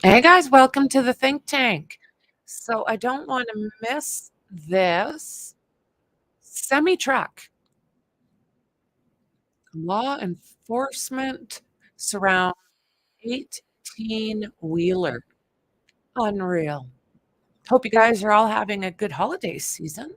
Hey guys, welcome to the think tank. So I don't want to miss this semi-truck. Law enforcement surround 18-wheeler. Unreal. Hope you guys are all having a good holiday season.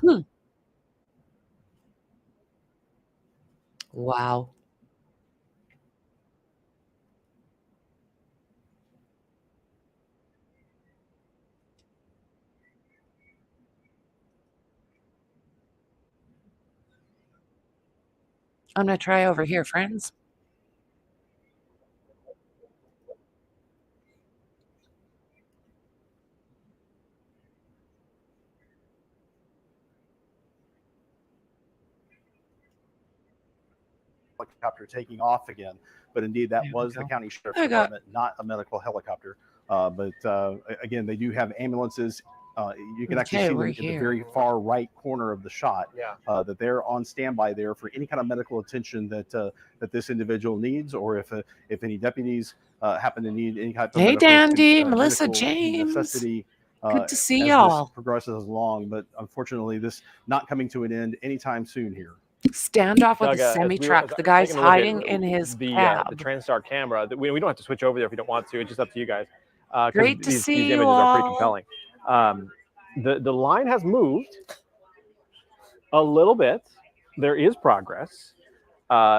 Hmm. Wow. I'm gonna try over here, friends. Helicopter taking off again. But indeed, that was the county sheriff's department, not a medical helicopter. Again, they do have ambulances. You can actually see them in the very far right corner of the shot. That they're on standby there for any kind of medical attention that this individual needs, or if any deputies happen to need any type of Hey, medical, Dandy, Melissa James. necessity. Good to see as y'all. this progresses along, but unfortunately, this not coming to an end anytime soon here. Standoff with a semi-truck. The guy's hiding in his cab. The TransStar camera. We don't have to switch over there if you don't want to. It's just up to you guys. Great to see these you images all. are pretty compelling. The line has moved a little bit. There is progress,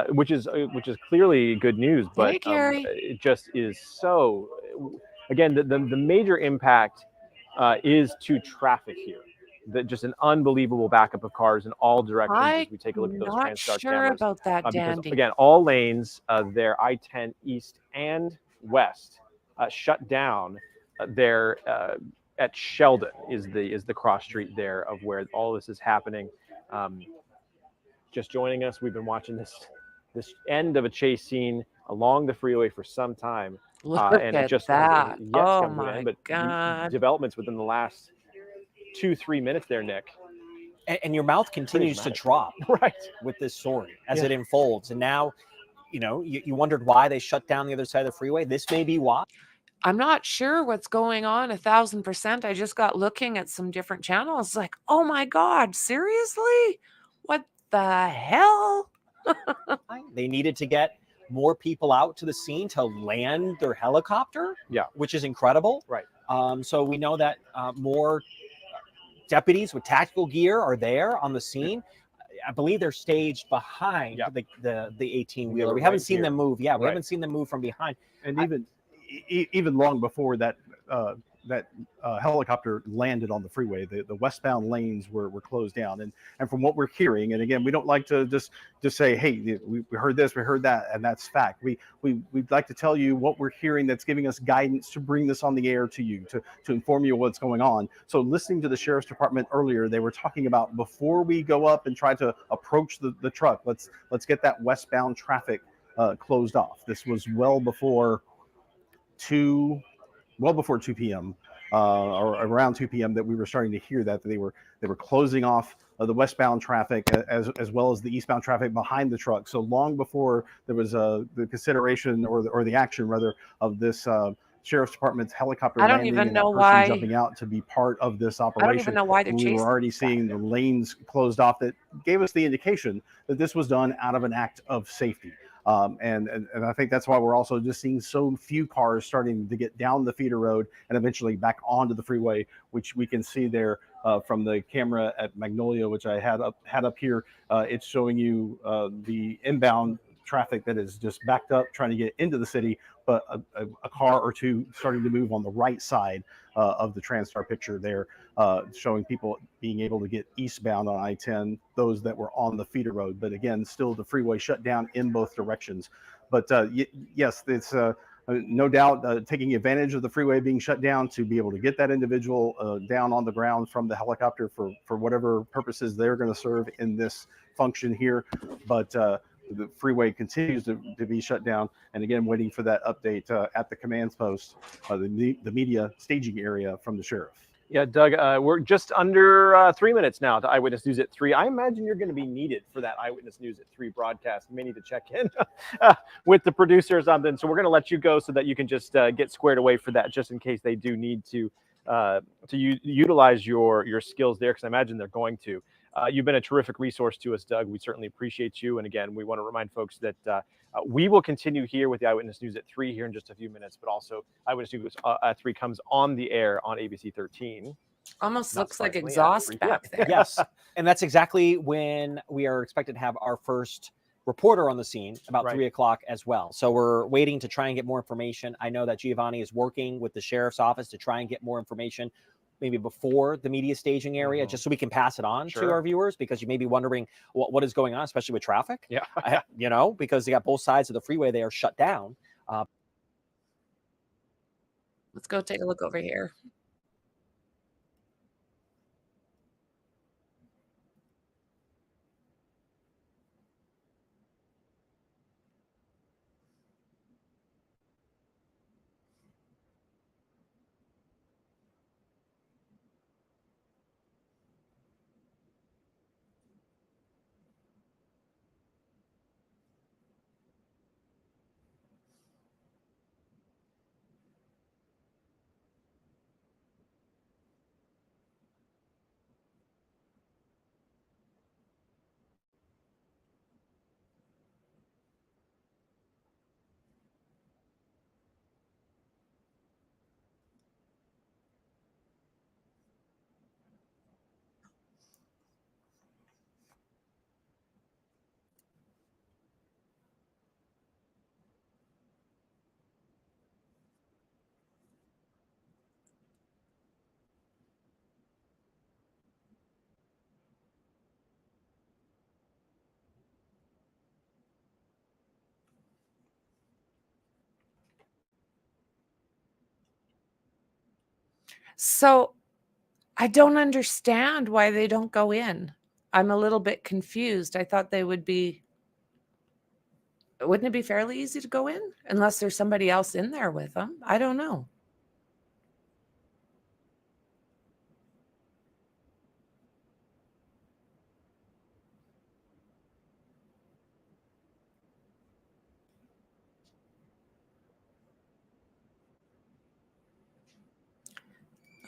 which is clearly good news. But it just is so. Again, the major impact is to traffic here. Just an unbelievable backup of cars in all directions as we take a look at those TransStar cameras. About that, because, again, all lanes there, I-10 east and west, shut down. There at Sheldon is the cross street there of where all this is happening. Just joining us, we've been watching this end of a chase scene along the freeway for some time. Look and at it just that. oh my God. Developments within the last 2-3 minutes there, Nick. And your mouth continues to drop with this story as it unfolds. And now, you wondered why they shut down the other side of the freeway. This may be why. I'm not sure what's going on 1000%. I just got looking at some different channels like, oh my God, seriously? What the hell? They needed to get more people out to the scene to land their helicopter, which is incredible. Right. So we know that more deputies with tactical gear are there on the scene. I believe they're staged behind the 18-wheeler. We haven't seen them move. Yeah, we haven't seen them move from behind. And even long before that helicopter landed on the freeway, the westbound lanes were closed down. And from what we're hearing, and again, we don't like to just say, hey, we heard this, we heard that, and that's fact. We'd like to tell you what we're hearing that's giving us guidance to bring this on the air to you, to inform you what's going on. So listening to the sheriff's department earlier, they were talking about, before we go up and try to approach the truck, let's get that westbound traffic closed off. This was well before 2 p.m. Or around 2 p.m. that we were starting to hear that they were closing off the westbound traffic as well as the eastbound traffic behind the truck. So long before there was the consideration or the action rather of this sheriff's department's helicopter landing and that person jumping out to be part of this operation. I don't even know why they're chasing. We were already seeing the lanes closed off. That gave us the indication that this was done out of an act of safety. And I think that's why we're also just seeing so few cars starting to get down the feeder road and eventually back onto the freeway, which we can see there from the camera at Magnolia, which I had up here. It's showing you the inbound traffic that is just backed up trying to get into the city, but a car or two starting to move on the right side of the TransStar picture there, showing people being able to get eastbound on I-10, those that were on the feeder road. But again, still the freeway shut down in both directions. But yes, it's no doubt taking advantage of the freeway being shut down to be able to get that individual down on the ground from the helicopter for whatever purposes they're going to serve in this function here. But the freeway continues to be shut down. And again, waiting for that update at the command post, the media staging area from the sheriff. Yeah, Doug, we're just under 3 minutes now to Eyewitness News at 3. I imagine you're going to be needed for that Eyewitness News at 3 broadcast. You may need to check in with the producer or something. So we're going to let you go so that you can just get squared away for that, just in case they do need to utilize your skills there, because I imagine they're going to. You've been a terrific resource to us, Doug. We certainly appreciate you. And again, we want to remind folks that we will continue here with the Eyewitness News at 3 here in just a few minutes, but also Eyewitness News at 3 comes on the air on ABC 13. Almost looks like exhaust back there. Yes, and that's exactly when we are expected to have our first reporter on the scene, about 3 o'clock as well. So we're waiting to try and get more information. I know that Giovanni is working with the sheriff's office to try and get more information, maybe before the media staging area, just so we can pass it on to our viewers, because you may be wondering what is going on, especially with traffic. Yeah. You know, because they got both sides of the freeway, they are shut down. Let's go take a look over here. So I don't understand why they don't go in. I'm a little bit confused. I thought they would be. Wouldn't it be fairly easy to go in unless there's somebody else in there with them? I don't know.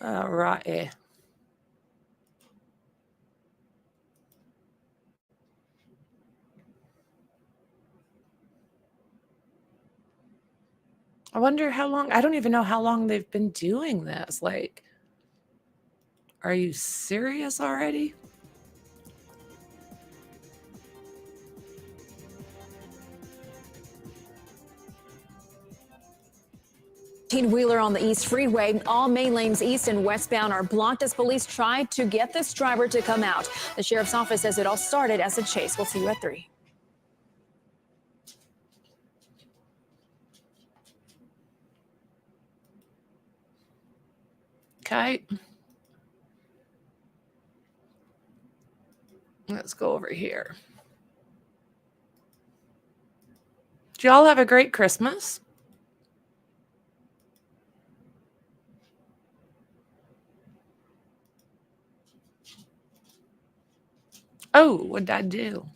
Right. I wonder how long. I don't even know how long they've been doing this. Like, are you serious already? Wheeler on the East Freeway. All main lanes east and westbound are blocked as police try to get this driver to come out. The sheriff's office says it all started as a chase. We'll see you at 3. Okay. Let's go over here. Did y'all have a great Christmas? Oh, what'd I do?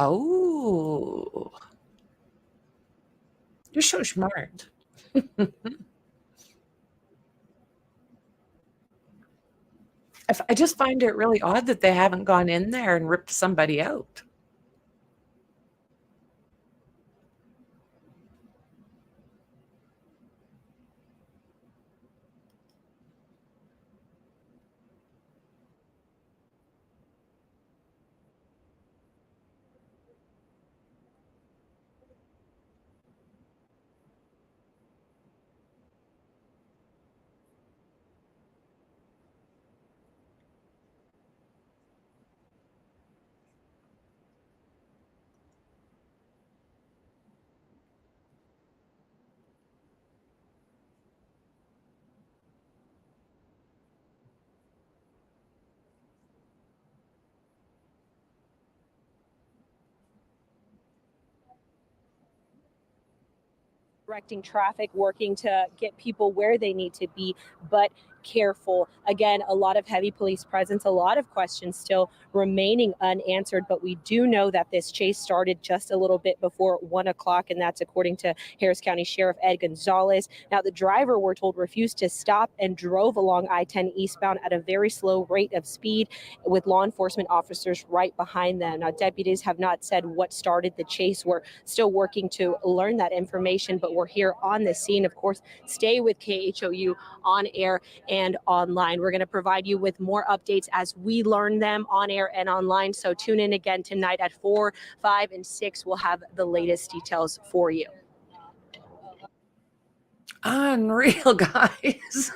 Oh. You're so smart. I just find it really odd that they haven't gone in there and ripped somebody out. directing traffic, working to get people where they need to be, but careful. Again, a lot of heavy police presence, a lot of questions still remaining unanswered, but we do know that this chase started just a little bit before 1 o'clock, and that's according to Harris County Sheriff Ed Gonzalez. Now, the driver, we're told, refused to stop and drove along I-10 eastbound at a very slow rate of speed with law enforcement officers right behind them. Now, deputies have not said what started the chase. We're still working to learn that information, but we're here on the scene. Of course, stay with KHOU on air and online. We're going to provide you with more updates as we learn them on air and online. So tune in again tonight at 4, 5, and 6. We'll have the latest details for you. Unreal, guys.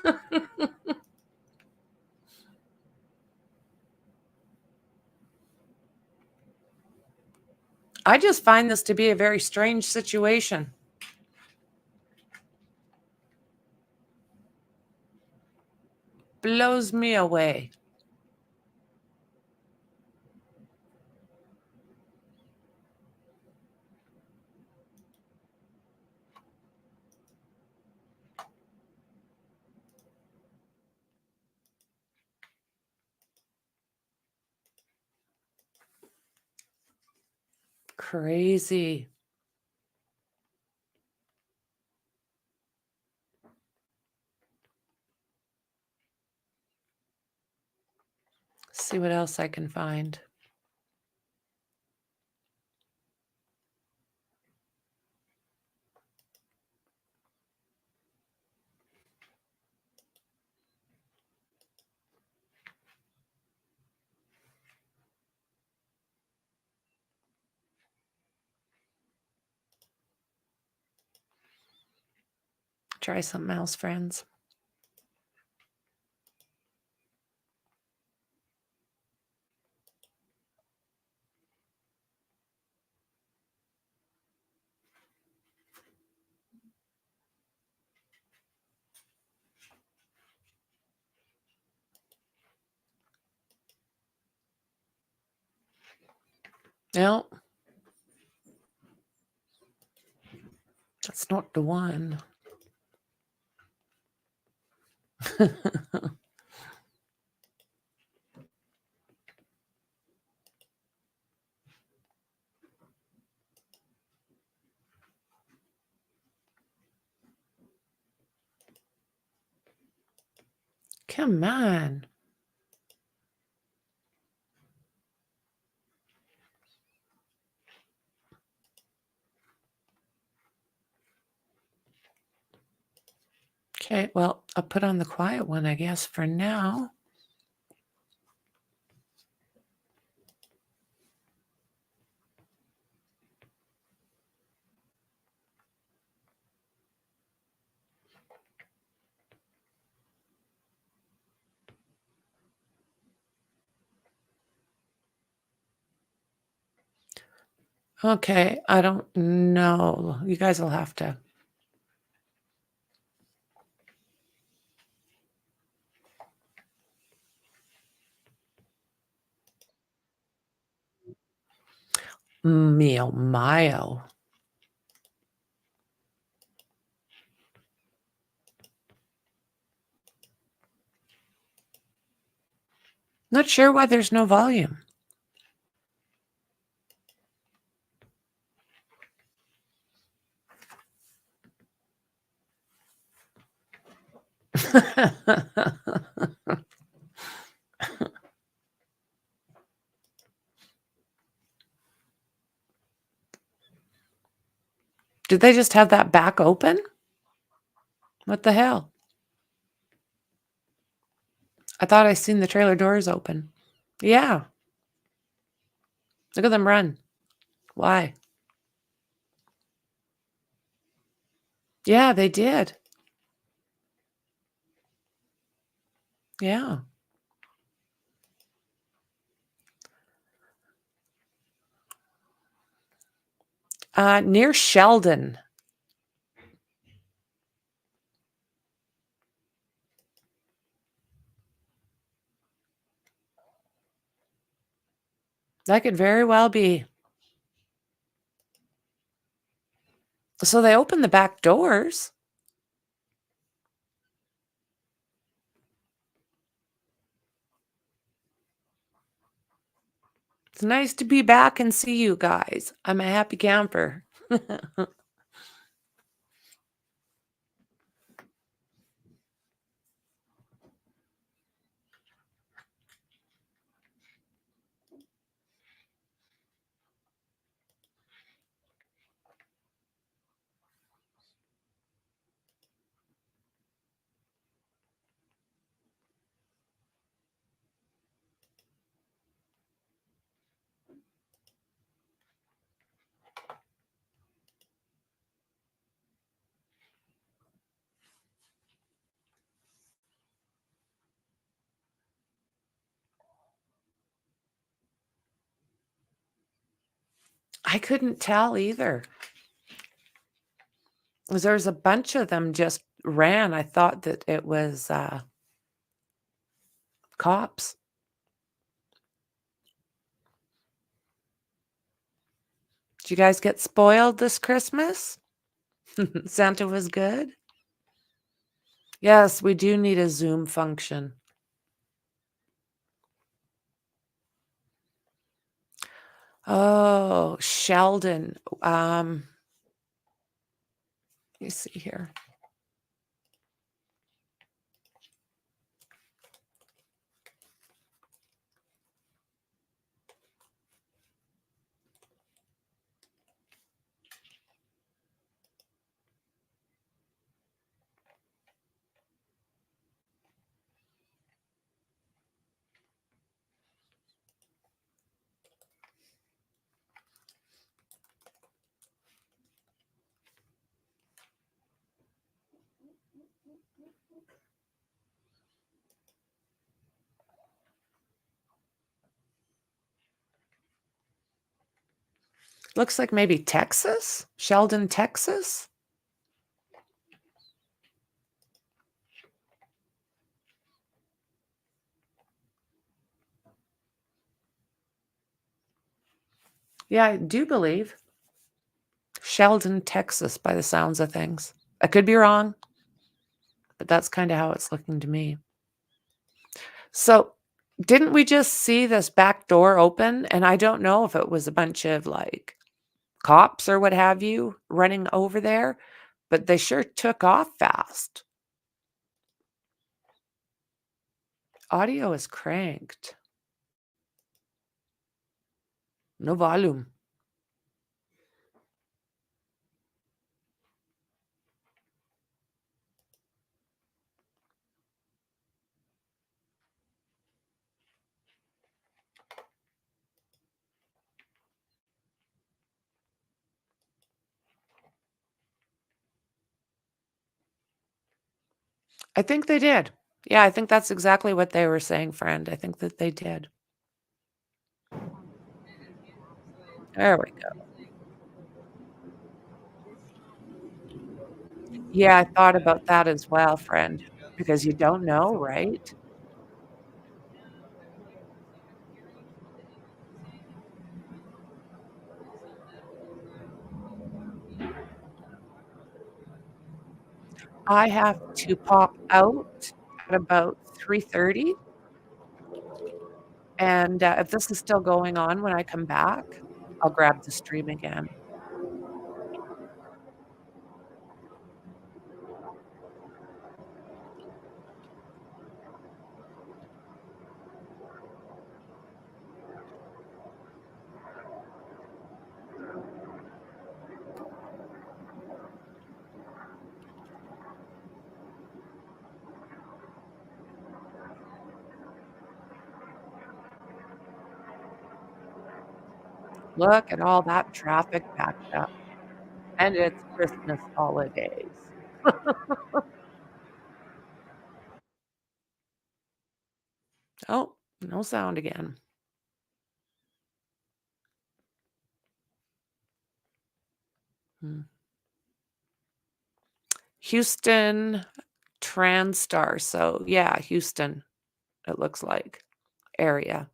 I just find this to be a very strange situation. Blows me away. Crazy. See what else I can find. Try something else, friends. No. That's not the one. Come on. Okay, well, I'll put on the quiet one, I guess, for now. Okay, I don't know. You guys will have to. Mio Mayo. Not sure why there's no volume. Did they just have that back open? What the hell? I thought I seen the trailer doors open. Yeah. Look at them run. Why? Yeah, they did. Yeah. Near Sheldon. That could very well be. So they opened the back doors. It's nice to be back and see you guys. I'm a happy camper. I couldn't tell either. There's a bunch of them just ran. I thought that it was cops. Did you guys get spoiled this Christmas? Santa was good? Yes, we do need a Zoom function. Oh, Sheldon. Let me see here. Looks like maybe Texas? Sheldon, Texas? Yeah, I do believe. Sheldon, Texas, by the sounds of things. I could be wrong, but that's kind of how it's looking to me. So, didn't we just see this back door open? And I don't know if it was a bunch of like cops or what have you running over there, but they sure took off fast. Audio is cranked. No volume. I think they did. Yeah, I think that's exactly what they were saying, friend. I think that they did. There we go. Yeah, I thought about that as well, friend, because you don't know, right? I have to pop out at about 3:30. And if this is still going on when I come back, I'll grab the stream again. Look at all that traffic backed up. And it's Christmas holidays. Oh, no sound again. Houston Transtar. So yeah, Houston, it looks like area.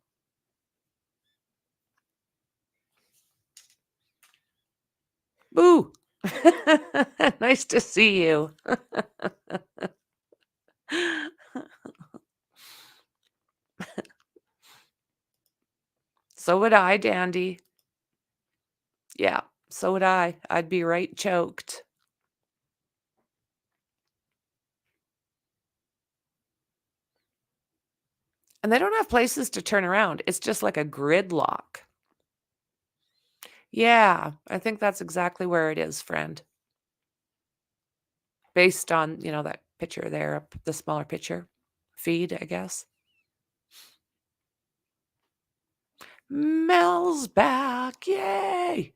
Boo! Nice to see you. So would I, Dandy. Yeah, so would I. I'd be right choked. And they don't have places to turn around. It's just like a gridlock. Yeah, I think that's exactly where it is, friend. Based on, that picture there, the smaller picture feed, I guess. Mel's back. Yay.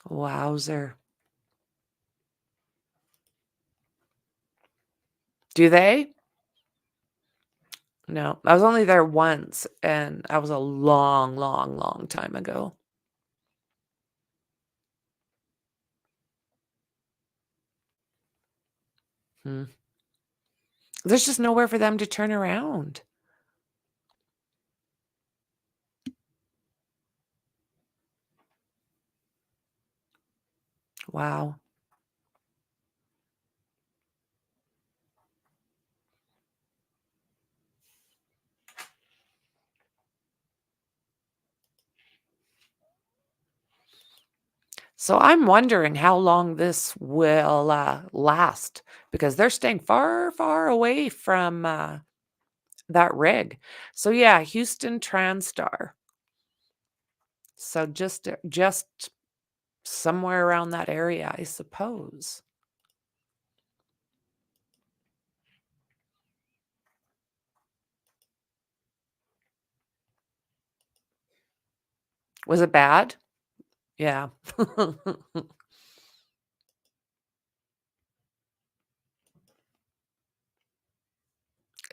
Wowzer. Do they? No, I was only there once, and that was a long, long, long time ago. There's just nowhere for them to turn around. Wow. So I'm wondering how long this will last, because they're staying far, far away from that rig. So yeah, Houston TransStar. So just somewhere around that area, I suppose. Was it bad? Yeah.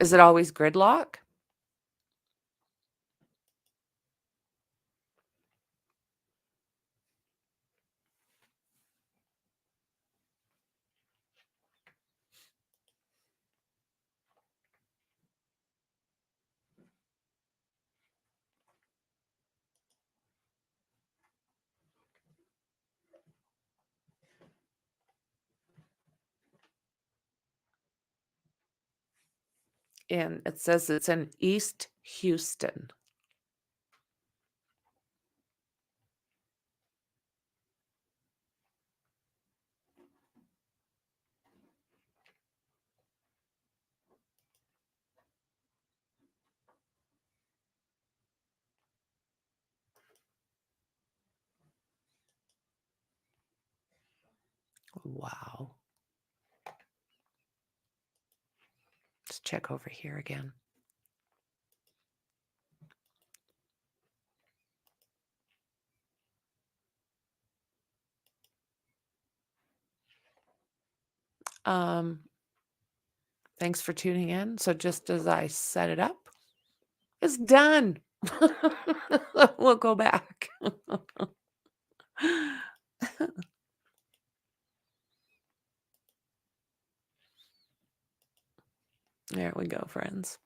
Is it always gridlock? And it says it's in East Houston. Wow. Let's check over here again. Thanks for tuning in. So just as I set it up, it's done. We'll go back. There we go, friends.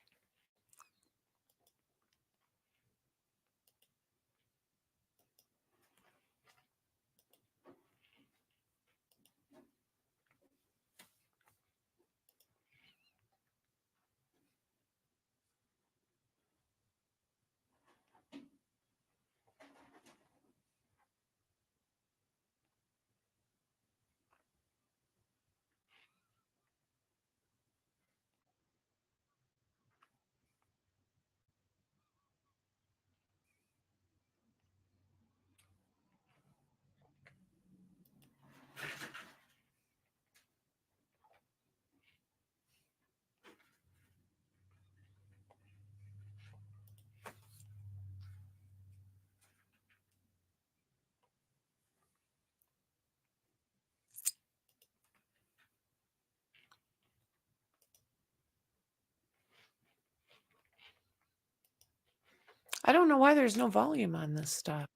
I don't know why there's no volume on this stuff.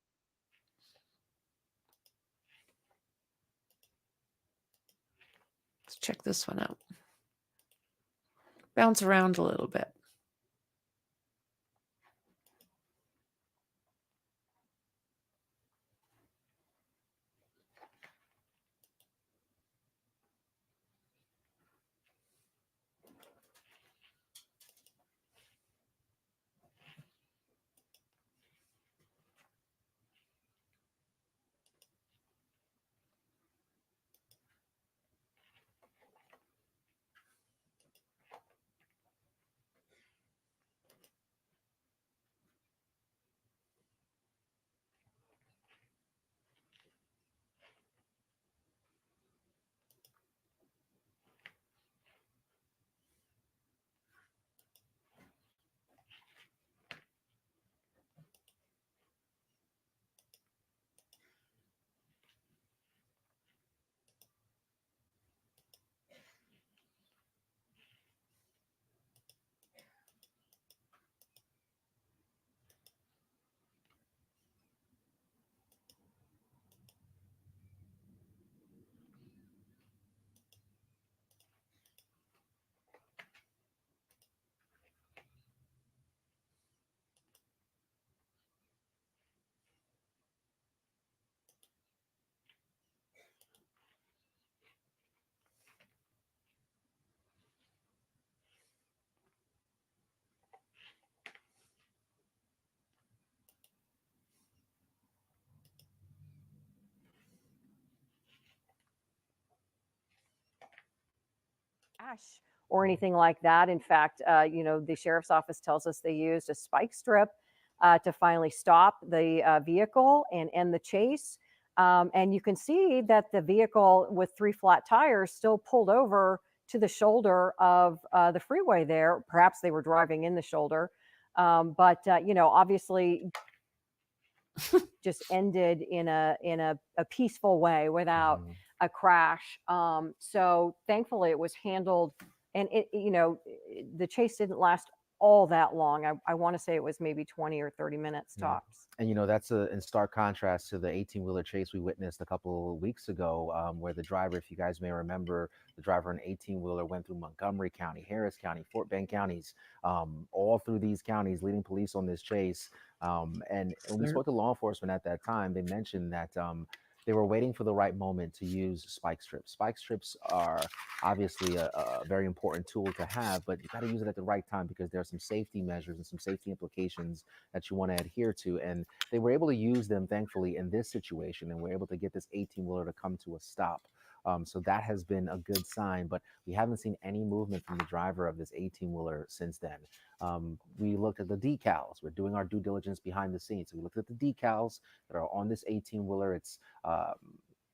Let's check this one out. Bounce around a little bit. Or anything like that. In fact, the sheriff's office tells us they used a spike strip to finally stop the vehicle and end the chase. And you can see that the vehicle with 3 flat tires still pulled over to the shoulder of the freeway there. Perhaps they were driving in the shoulder. Obviously just ended in a peaceful way without a crash. So thankfully it was handled, and the chase didn't last all that long. I want to say it was maybe 20 or 30 minutes tops. And that's in stark contrast to the 18-wheeler chase we witnessed a couple of weeks ago, where the driver, if you guys may remember, the driver in 18-wheeler went through Montgomery County, Harris County, Fort Bend counties, all through these counties, leading police on this chase. And when we spoke to law enforcement at that time, they mentioned that they were waiting for the right moment to use spike strips. Spike strips are obviously a very important tool to have, but you got to use it at the right time because there are some safety measures and some safety implications that you want to adhere to. And they were able to use them, thankfully, in this situation, and were able to get this 18-wheeler to come to a stop. So that has been a good sign, but we haven't seen any movement from the driver of this 18-wheeler since then. We looked at the decals. We're doing our due diligence behind the scenes. So we looked at the decals that are on this 18-wheeler.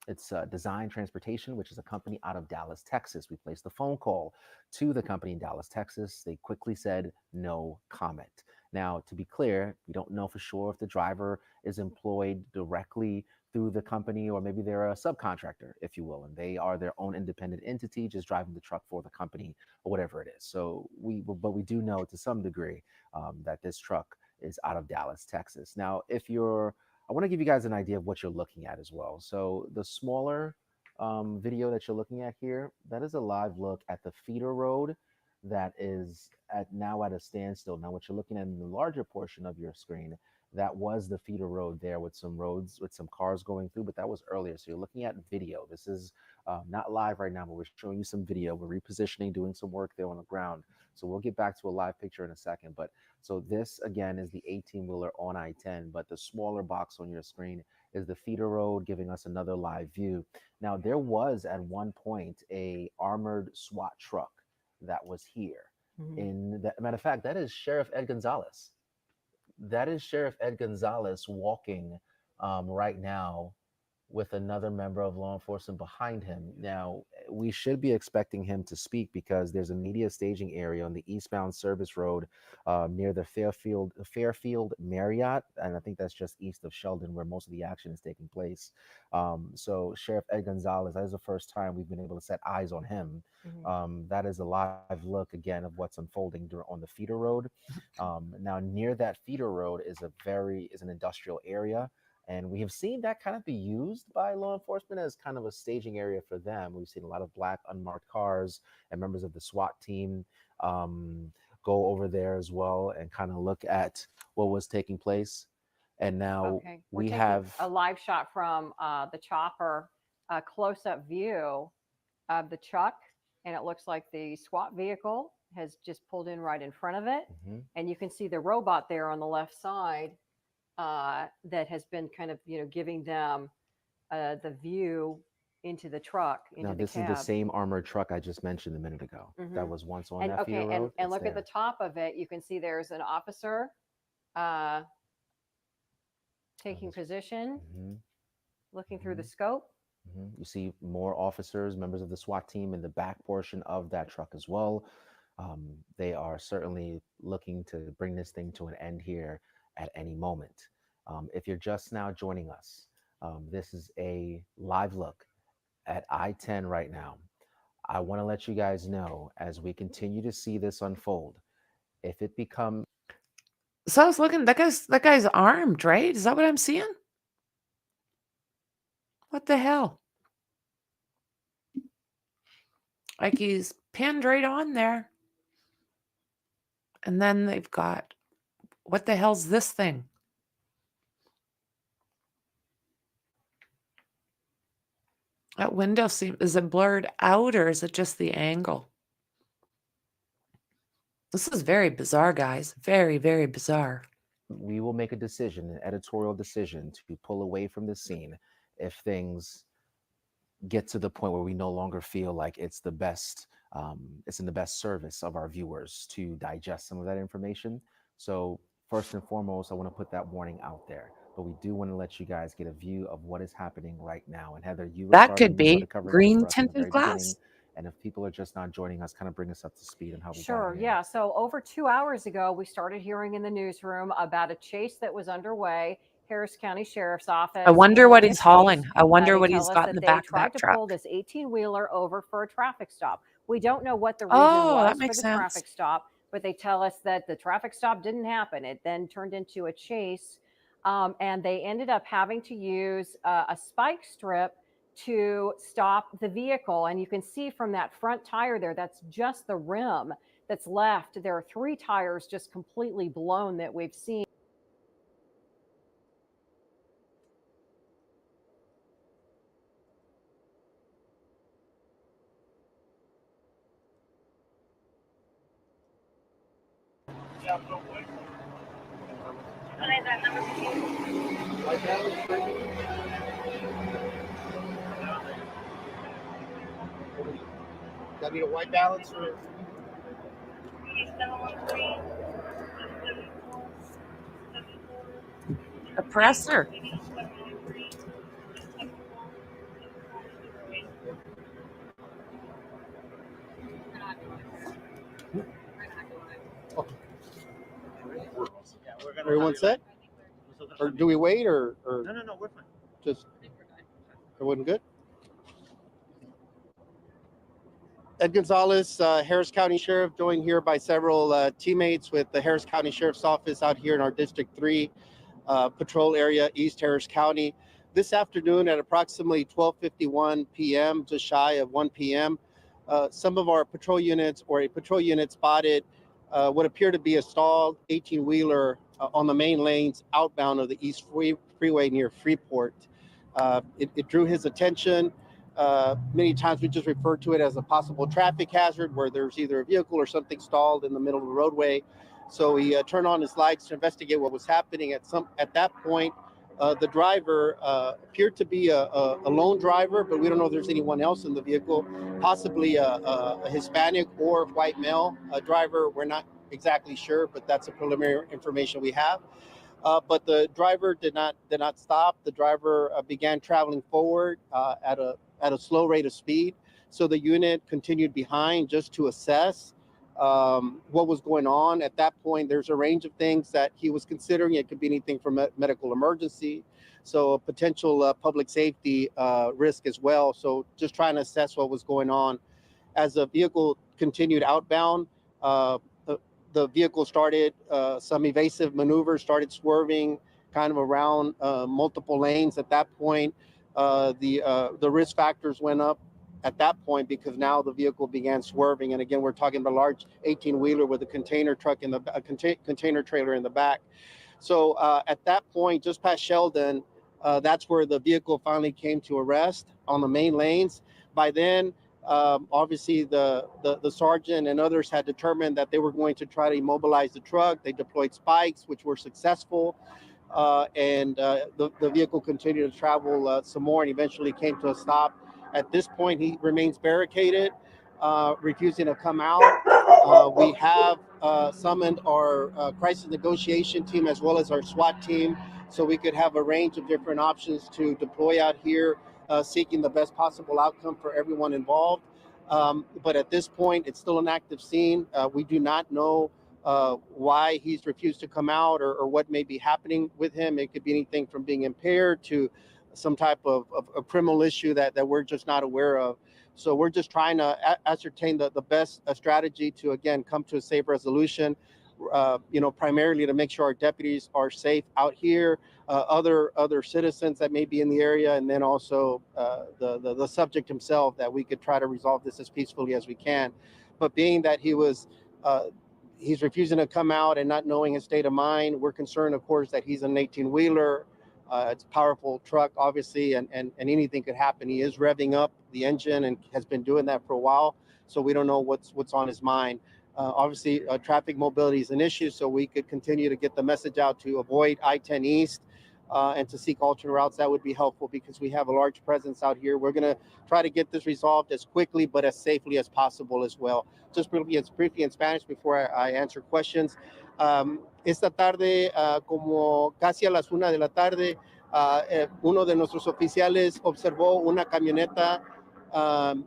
It's Design Transportation, which is a company out of Dallas, Texas. We placed a phone call to the company in Dallas, Texas. They quickly said no comment. Now, to be clear, we don't know for sure if the driver is employed directly through the company, or maybe they're a subcontractor, if you will, and they are their own independent entity, just driving the truck for the company or whatever it is. So but we do know to some degree that this truck is out of Dallas, Texas. Now, I want to give you guys an idea of what you're looking at as well. So the smaller video that you're looking at here, that is a live look at the feeder road that is now at a standstill. Now, what you're looking at in the larger portion of your screen, that was the feeder road there with some roads, with some cars going through, but that was earlier. So you're looking at video. This is not live right now, but we're showing you some video. We're repositioning, doing some work there on the ground. So we'll get back to a live picture in a second. But so this, again, is the 18-wheeler on I-10, but the smaller box on your screen is the feeder road, giving us another live view. Now, there was at one point a armored SWAT truck that was here. Matter of fact, that is Sheriff Ed Gonzalez. That is Sheriff Ed Gonzalez walking right now with another member of law enforcement behind him. Now, we should be expecting him to speak because there's a media staging area on the eastbound service road near the Fairfield Marriott, and I think that's just east of Sheldon where most of the action is taking place. So Sheriff Ed Gonzalez, that is the first time we've been able to set eyes on him. That is a live look again of what's unfolding on the feeder road. Now, near that feeder road is an industrial area. And we have seen that kind of be used by law enforcement as kind of a staging area for them. We've seen a lot of black unmarked cars and members of the SWAT team go over there as well and kind of look at what was taking place. And now We're we taking have a live shot from the chopper, a close-up view of the truck, and it looks like the SWAT vehicle has just pulled in right in front of it. And you can see the robot there on the left side that has been kind of, giving them the view into the truck, into now the this cab. is the same armored truck I just mentioned a minute ago. That was once on And that feeder road. and look at the top of it. You can see there's an officer taking position, looking through the scope. You see more officers, members of the SWAT team in the back portion of that truck as well. They are certainly looking to bring this thing to an end here at any moment. If you're just now joining us, this is a live look at I-10 right now. I want to let you guys know as we continue to see this unfold, if it becomes... So I was looking, that guy's armed, right? Is that what I'm seeing? What the hell? Like he's pinned right on there. And then they've got, what the hell's this thing? That window is it blurred out or is it just the angle? This is very bizarre, guys. Very, very bizarre. We will make a decision, an editorial decision, to pull away from the scene if things get to the point where we no longer feel like it's the best, it's in the best service of our viewers to digest some of that information. So first and foremost, I want to put that warning out there. But we do want to let you guys get a view of what is happening right now. And Heather, you that could be green tinted tinted glass. And if people are just not joining us, kind of bring us up to speed on how we Sure, yeah. So over 2 hours ago, we started hearing in the newsroom about a chase that was underway. Harris County Sheriff's Office. I wonder what he's hauling. I wonder what he's got in the back of that truck. They tried to pull this 18-wheeler over for a traffic stop. We don't know what the reason was for the traffic stop, but they tell us that the traffic stop didn't happen. It then turned into a chase, and they ended up having to use a spike strip to stop the vehicle. And you can see from that front tire there, that's just the rim that's left. There are 3 tires just completely blown that we've seen. I need a white balance or a presser. everyone set? Or do we wait or No, we're fine. Just everyone good? Ed Gonzalez, Harris County Sheriff, joined here by several teammates with the Harris County Sheriff's Office out here in our District 3 patrol area, East Harris County. This afternoon at approximately 12:51 p.m., just shy of 1 p.m., some of our patrol units or a patrol unit spotted what appeared to be a stalled 18-wheeler on the main lanes outbound of the East Freeway near Freeport. It drew his attention. Many times we just refer to it as a possible traffic hazard where there's either a vehicle or something stalled in the middle of the roadway. So he turned on his lights to investigate what was happening. At that point, the driver appeared to be a lone driver, but we don't know if there's anyone else in the vehicle, possibly a Hispanic or white male driver. We're not exactly sure, but that's the preliminary information we have. But the driver did not stop. The driver began traveling forward at a slow rate of speed. So the unit continued behind just to assess what was going on. At that point, there's a range of things that he was considering. It could be anything from medical emergency, so a potential public safety risk as well. So just trying to assess what was going on. As the vehicle continued outbound, the vehicle started some evasive maneuvers, started swerving kind of around multiple lanes. At that point, the risk factors went up at that point because now the vehicle began swerving. And again, we're talking about a large 18-wheeler with a container truck in the container trailer in the back. So at that point, just past Sheldon, that's where the vehicle finally came to a rest on the main lanes. By then, obviously the sergeant and others had determined that they were going to try to immobilize the truck. They deployed spikes, which were successful. And the vehicle continued to travel some more and eventually came to a stop. At this point, he remains barricaded, refusing to come out. We have summoned our crisis negotiation team as well as our SWAT team so we could have a range of different options to deploy out here, seeking the best possible outcome for everyone involved. But at this point, it's still an active scene. We do not know why he's refused to come out or what may be happening with him. It could be anything from being impaired to some type of a criminal issue that we're just not aware of. So we're just trying to ascertain the best strategy to, again, come to a safe resolution, primarily to make sure our deputies are safe out here, other citizens that may be in the area, and then also the subject himself, that we could try to resolve this as peacefully as we can. But being that he's refusing to come out and not knowing his state of mind, we're concerned, of course, that he's an 18-wheeler. It's a powerful truck, obviously, and anything could happen. He is revving up the engine and has been doing that for a while, so we don't know what's on his mind. Obviously, traffic mobility is an issue, so we could continue to get the message out to avoid I-10 East and to seek alternate routes. That would be helpful because we have a large presence out here. We're going to try to get this resolved as quickly but as safely as possible as well. Just briefly in Spanish before I answer questions. Esta tarde, como casi a las 1 de la tarde, uno de nuestros oficiales observó una camioneta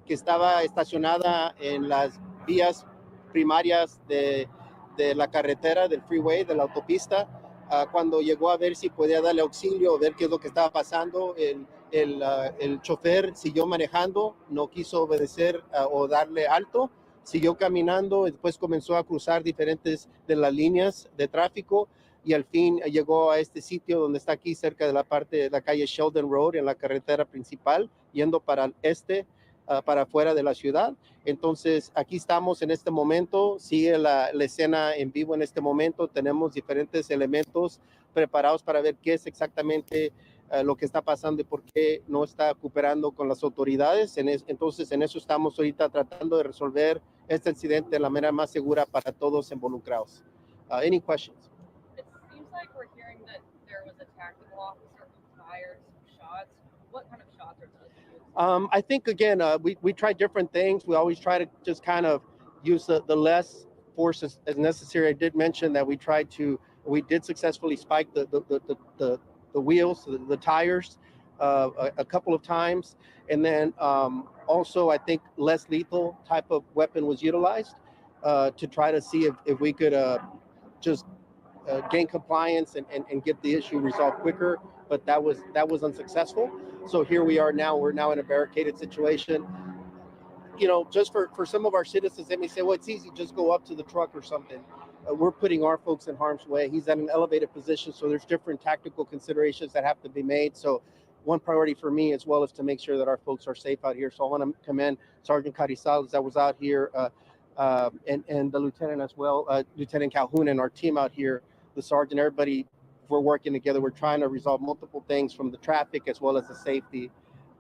que estaba estacionada en las vías primarias de la carretera, del freeway, de la autopista. Cuando llegó a ver si podía darle auxilio, ver qué es lo que estaba pasando, el chofer siguió manejando, no quiso obedecer o darle alto. Siguió caminando, después comenzó a cruzar diferentes de las líneas de tráfico y al fin llegó a este sitio donde está aquí cerca de la parte de la calle Sheldon Road en la carretera principal, yendo para el este, para afuera de la ciudad. Entonces aquí estamos en este momento, sigue la escena en vivo en este momento, tenemos diferentes elementos preparados para ver qué es exactamente lo que está pasando y por qué no está cooperando con las autoridades. Entonces en eso estamos ahorita tratando de resolver este incidente de la manera más segura para todos involucrados. Any questions? It seems like we're hearing that there was a tactical officer who fired some shots. What kind of shots are those? I think, again, we try different things. We always try to just kind of use the less force as necessary. I did mention that we did successfully spike the wheels, the tires a couple of times. And then also, I think less lethal type of weapon was utilized to try to see if we could just gain compliance and get the issue resolved quicker. But that was unsuccessful. So here we are now. We're now in a barricaded situation. Just for some of our citizens, they may say, well, it's easy, just go up to the truck or something. We're putting our folks in harm's way. He's at an elevated position, so there's different tactical considerations that have to be made. So one priority for me as well is to make sure that our folks are safe out here. So I want to commend Sergeant Carizales that was out here and the lieutenant as well, Lieutenant Calhoun and our team out here, the sergeant, everybody, we're working together. We're trying to resolve multiple things from the traffic as well as the safety.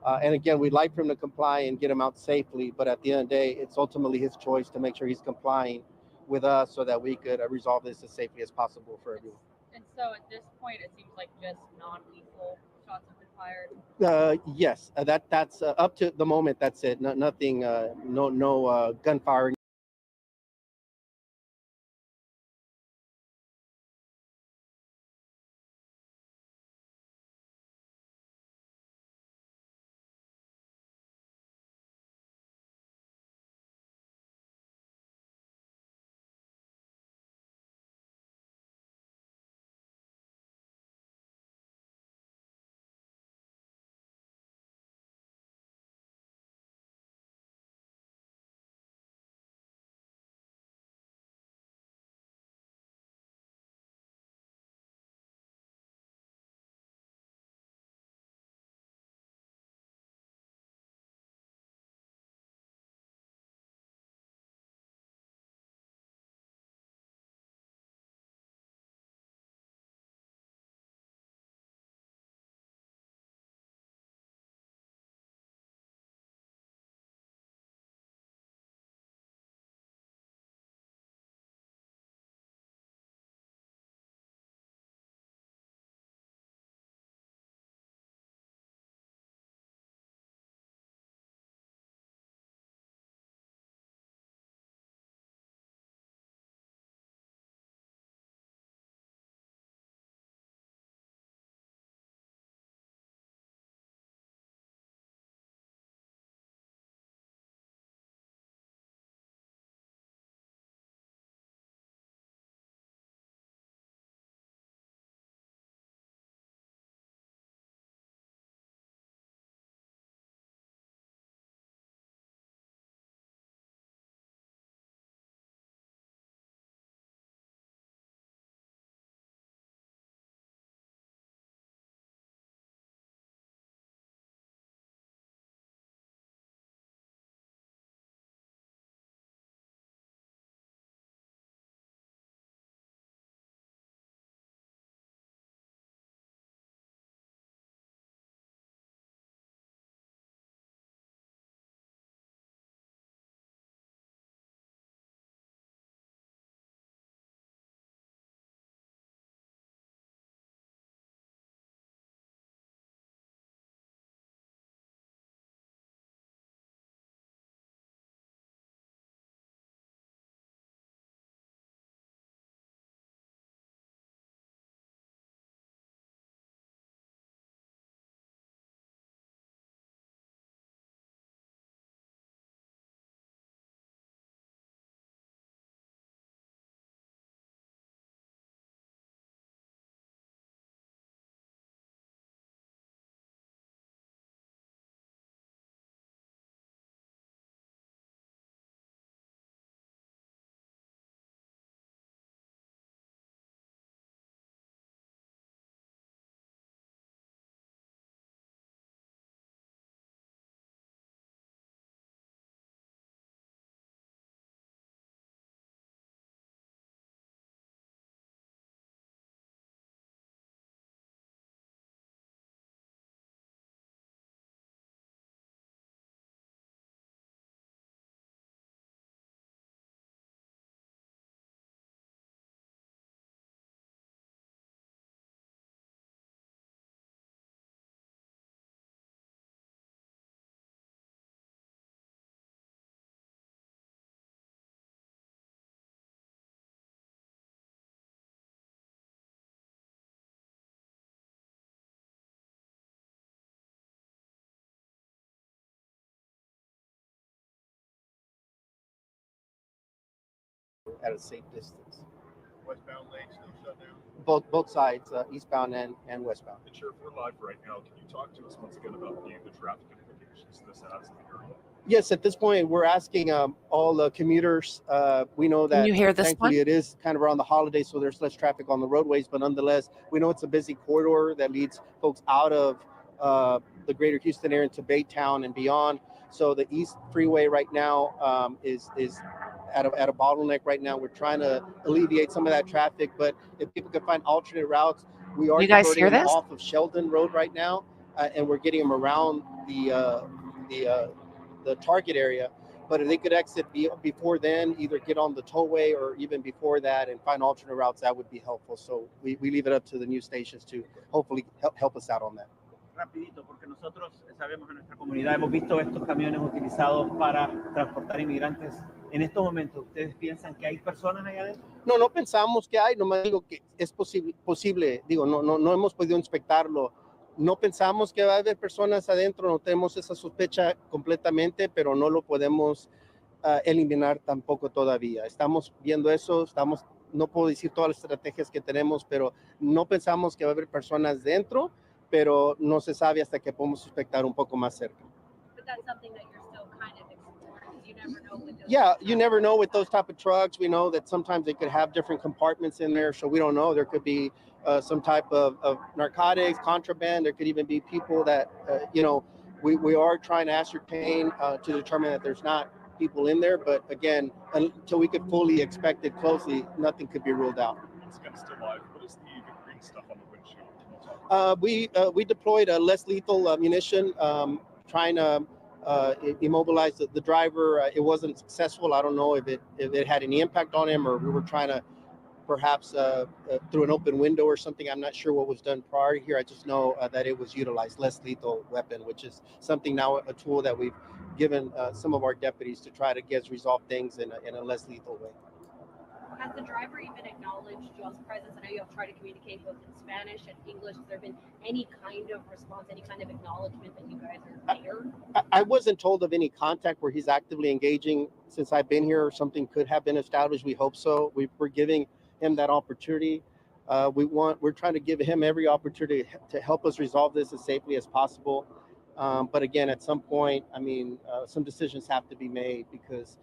And again, we'd like for him to comply and get him out safely. But at the end of the day, it's ultimately his choice to make sure he's complying with us so that we could resolve this as safely as possible for everyone. And so at this point, it seems like just non-lethal shots have been fired? Yes, that's up to the moment. That's it. Nothing, no gunfire. at a safe distance. Westbound lanes still shut down? Both sides, eastbound and westbound. And Sheriff, we're live right now. Can you talk to us once again about the traffic implications this has in the area? Yes, at this point, we're asking all the commuters. We know that Can you hear this thankfully one? it is kind of around the holidays, so there's less traffic on the roadways. But nonetheless, we know it's a busy corridor that leads folks out of the greater Houston area into Baytown and beyond. So the East Freeway right now is at a bottleneck right now. We're trying to alleviate some of that traffic, but if people can find alternate routes, we are You guys diverting hear them this? off of Sheldon Road right now, and we're getting them around the target area. But if they could exit before then, either get on the tollway or even before that and find alternate routes, that would be helpful. So we leave it up to the news stations to hopefully help us out on that. Rapidito, porque nosotros sabemos en nuestra comunidad, hemos visto estos camiones utilizados para transportar inmigrantes. En estos momentos, ¿ustedes piensan que hay personas allá adentro? No pensamos que hay, nomás digo que es posible, digo, no hemos podido inspectarlo. No pensamos que va a haber personas adentro, no tenemos esa sospecha completamente, pero no lo podemos eliminar tampoco todavía. Estamos viendo eso, no puedo decir todas las estrategias que tenemos, pero no pensamos que va a haber personas dentro, pero no se sabe hasta que podemos inspectar un poco más cerca. But that's something that you're still kind of exploring. You never know with those. Yeah, you never know with those type of trucks. We know that sometimes they could have different compartments in there, so we don't know. There could be some type of narcotics, contraband. There could even be people that, we are trying to ascertain to determine that there's not people in there. But again, until we could fully inspect it closely, nothing could be ruled out. It's again still live. What is the green stuff on the windshield? We deployed a less lethal munition, trying to immobilize the driver. It wasn't successful. I don't know if it had any impact on him, or we were trying to perhaps through an open window or something. I'm not sure what was done prior here. I just know that it was utilized, less lethal weapon, which is something now, a tool that we've given some of our deputies to try to resolve things in a less lethal way. Has the driver even acknowledged y'all's presence? I know you have tried to communicate both in Spanish and English. Has there been any kind of response, any kind of acknowledgement that you guys are there? I wasn't told of any contact where he's actively engaging since I've been here, or something could have been established. We hope so. We're giving him that opportunity. We're trying to give him every opportunity to help us resolve this as safely as possible. But again, at some point, some decisions have to be made, because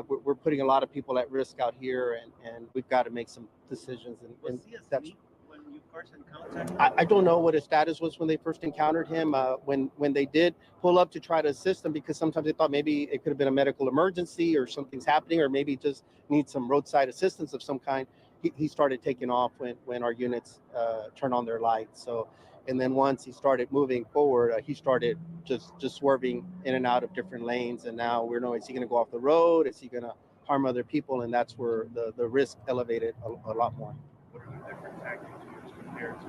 we're putting a lot of people at risk out here, and we've got to make some decisions. And that's when you first encountered him? I don't know what his status was when they first encountered him. When they did pull up to try to assist him, because sometimes they thought maybe it could have been a medical emergency or something's happening, or maybe just needs some roadside assistance of some kind. He started taking off when our units turned on their lights. So, and then once he started moving forward, he started just swerving in and out of different lanes. And now we're knowing, is he going to go off the road? Is he going to harm other people? And that's where the risk elevated a lot more. What are the different tactics used compared to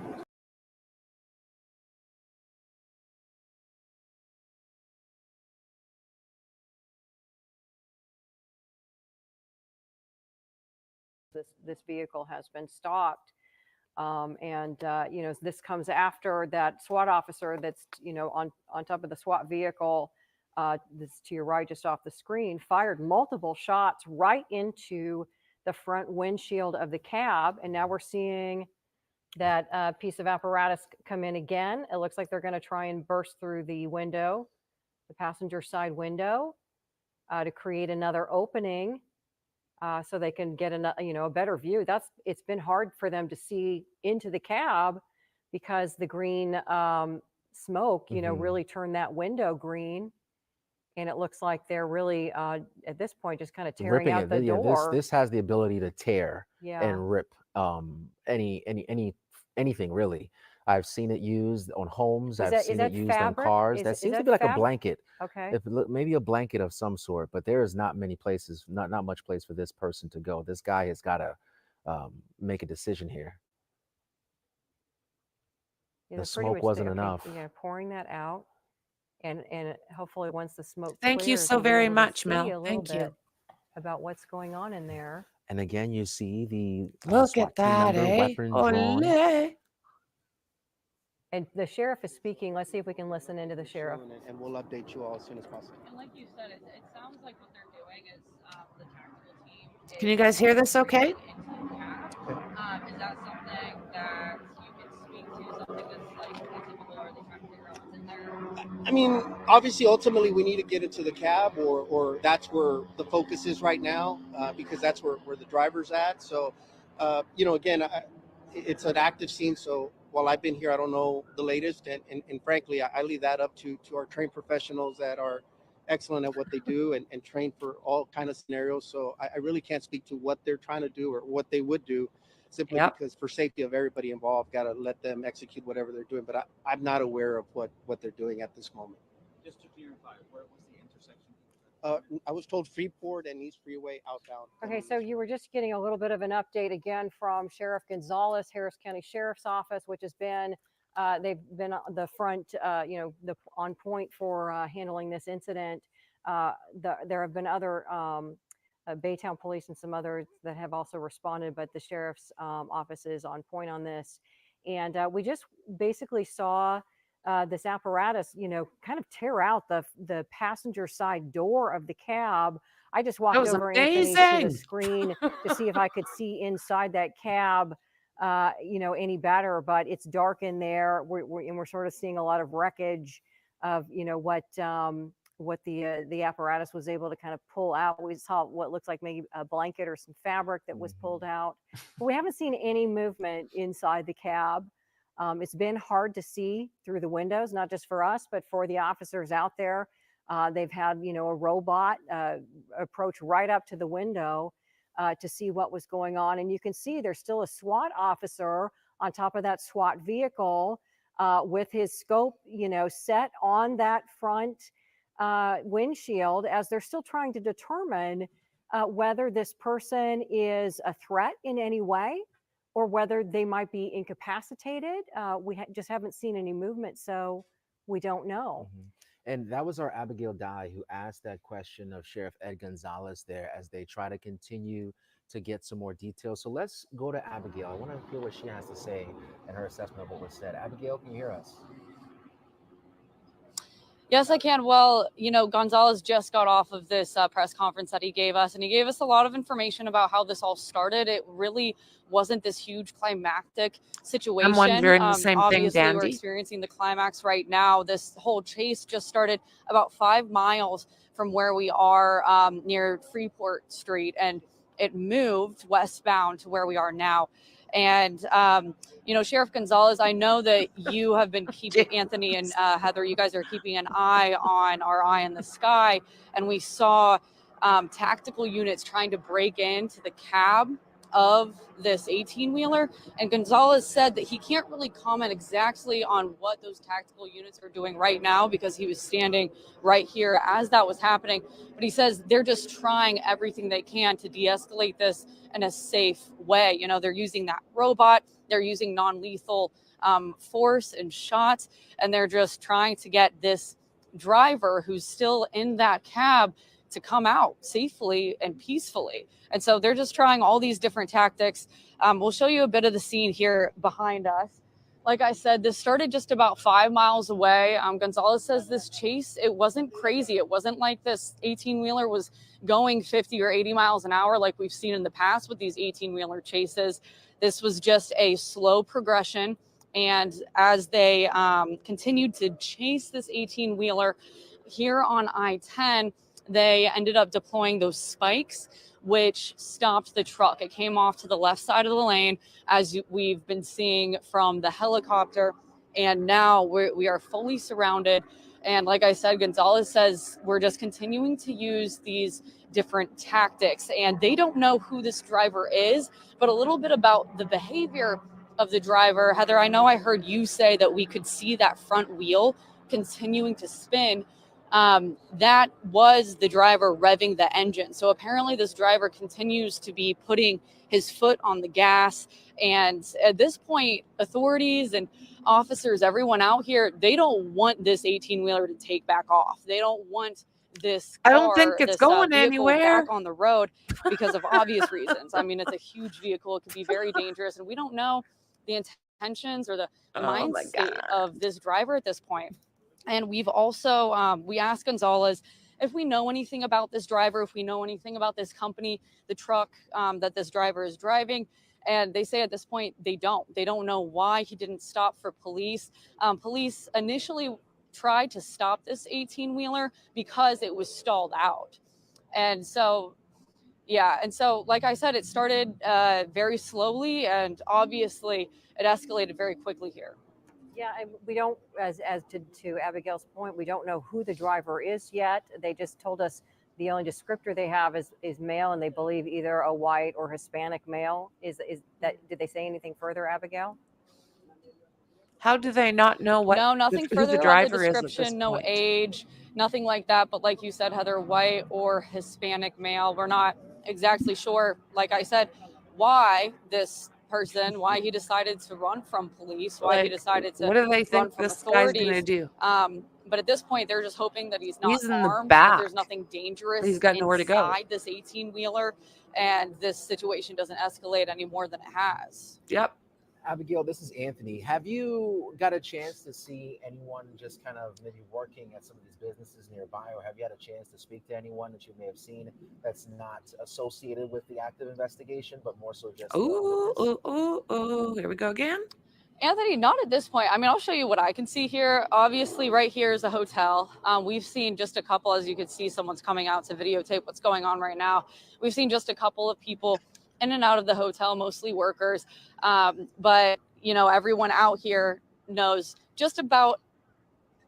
this vehicle has been stopped. This comes after that SWAT officer that's, on top of the SWAT vehicle, this to your right, just off the screen, fired multiple shots right into the front windshield of the cab. And now we're seeing that piece of apparatus come in again. It looks like they're going to try and burst through the window, the passenger side window, to create another opening. So they can get a better view. It's been hard for them to see into the cab because the green smoke, really turned that window green, and it looks like they're really at this point just kind of tearing out the door. This has the ability to tear and rip anything really. I've seen it used on homes. I've seen it used on cars. That seems to be like a blanket. Okay. Maybe a blanket of some sort, but there is not many places, not much place for this person to go. This guy has got to make a decision here. The smoke wasn't enough. Yeah, pouring that out, and hopefully once the smoke. Thank you clears, so we'll be very able to much, see Mel. a little Thank you. bit about what's going on in there. And again, you see the Look SWAT at team that, member eh? weapon drawn. Ole. And the sheriff is speaking. Let's see if we can listen into the sheriff. And we'll update you all as soon as possible. And like you said, it sounds like what they're doing is the tactical team Can you guys hear this okay? Is that something that you can speak to, something that's like atypical, or are they trying to figure out what's in there? I mean, obviously, ultimately, we need to get into the cab, or that's where the focus is right now, because that's where the driver's at. So, again, it's an active scene. So while I've been here, I don't know the latest, and frankly, I leave that up to our trained professionals that are excellent at what they do and trained for all kind of scenarios. So I really can't speak to what they're trying to do or what they would do, simply because for safety of everybody involved, got to let them execute whatever they're doing. But I'm not aware of what they're doing at this moment. Just to clarify, where was the intersection? I was told Freeport and East Freeway outbound. Okay, so you were just getting a little bit of an update again from Sheriff Gonzalez, Harris County Sheriff's Office, which has been they've been on the front, on point for handling this incident. There have been other Baytown Police and some others that have also responded, but the sheriff's office is on point on this. And we just basically saw this apparatus, kind of tear out the passenger side door of the cab. I just walked over Anthony to the screen to see if I could see inside that cab, any better, but it's dark in there. We're sort of seeing a lot of wreckage of, what the apparatus was able to kind of pull out. We saw what looks like maybe a blanket or some fabric that was pulled out, but we haven't seen any movement inside the cab. It's been hard to see through the windows, not just for us, but for the officers out there. They've had, a robot approach right up to the window to see what was going on. And you can see there's still a SWAT officer on top of that SWAT vehicle with his scope, set on that front windshield, as they're still trying to determine whether this person is a threat in any way or whether they might be incapacitated. We just haven't seen any movement, so we don't know. And that was our Abigail Dye who asked that question of Sheriff Ed Gonzalez there as they try to continue to get some more details. So let's go to Abigail. I want to hear what she has to say and her assessment of what was said. Abigail, can you hear us? Yes, I can. Well, Gonzalez just got off of this press conference that he gave us, and he gave us a lot of information about how this all started. It really wasn't this huge climactic situation. I'm wondering the same thing, obviously, Dandy. we're experiencing the climax right now. This whole chase just started about 5 miles from where we are near Freeport Street, and it moved westbound to where we are now. And, Sheriff Gonzalez, I know that you have been keeping, Anthony and Heather, you guys are keeping an eye on our eye in the sky. And we saw tactical units trying to break into the cab of this 18-wheeler. And Gonzalez said that he can't really comment exactly on what those tactical units are doing right now because he was standing right here as that was happening. But he says they're just trying everything they can to de-escalate this in a safe way. They're using that robot, they're using non-lethal force and shots, and they're just trying to get this driver who's still in that cab to come out safely and peacefully. And so they're just trying all these different tactics. We'll show you a bit of the scene here behind us. Like I said, this started just about 5 miles away. Gonzalez says this chase, it wasn't crazy. It wasn't like this 18-wheeler was going 50 or 80 miles an hour like we've seen in the past with these 18-wheeler chases. This was just a slow progression. And as they continued to chase this 18-wheeler here on I-10, they ended up deploying those spikes, which stopped the truck. It came off to the left side of the lane, as we've been seeing from the helicopter. And now we are fully surrounded. And like I said, Gonzalez says we're just continuing to use these different tactics. And they don't know who this driver is, but a little bit about the behavior of the driver. Heather, I know I heard you say that we could see that front wheel continuing to spin. That was the driver revving the engine. So apparently this driver continues to be putting his foot on the gas. And at this point, authorities and officers, everyone out here, they don't want this 18-wheeler to take back off. They don't want this car, I don't think it's going anywhere back on the road because of obvious reasons. I mean, it's a huge vehicle. It could be very dangerous. And we don't know the intentions or the mindset of this driver at this point. And we've also, we asked Gonzalez if we know anything about this driver, if we know anything about this company, the truck that this driver is driving. And they say at this point, they don't know why he didn't stop for police. Police initially tried to stop this 18-wheeler because it was stalled out. And so, yeah. And so, like I said, it started very slowly, and obviously it escalated very quickly here. Yeah, and we don't, as to Abigail's point, we don't know who the driver is yet. They just told us the only descriptor they have is male, and they believe either a white or Hispanic male. Is that? Did they say anything further, Abigail? How do they not know what? No, nothing who further the about the driver is at this description, no point? age, nothing like that. But like you said, Heather, white or Hispanic male. We're not exactly sure, like I said, why this person, why he decided to run from police, why he decided to what do they run think from this guy's authorities. gonna do? But at this point, they're just hoping that he's not He's in the armed, back. that there's nothing dangerous He's got nowhere to go. inside this 18-wheeler, and this situation doesn't escalate any more than it has. Yep. Abigail, this is Anthony. Have you got a chance to see anyone just kind of maybe working at some of these businesses nearby, or have you had a chance to speak to anyone that you may have seen that's not associated with the active investigation, but more so just Here we go again. Anthony, not at this point. I mean, I'll show you what I can see here. Obviously, right here is a hotel. We've seen just a couple, as you can see, someone's coming out to videotape what's going on right now. We've seen just a couple of people in and out of the hotel, mostly workers. But, you know, everyone out here knows just about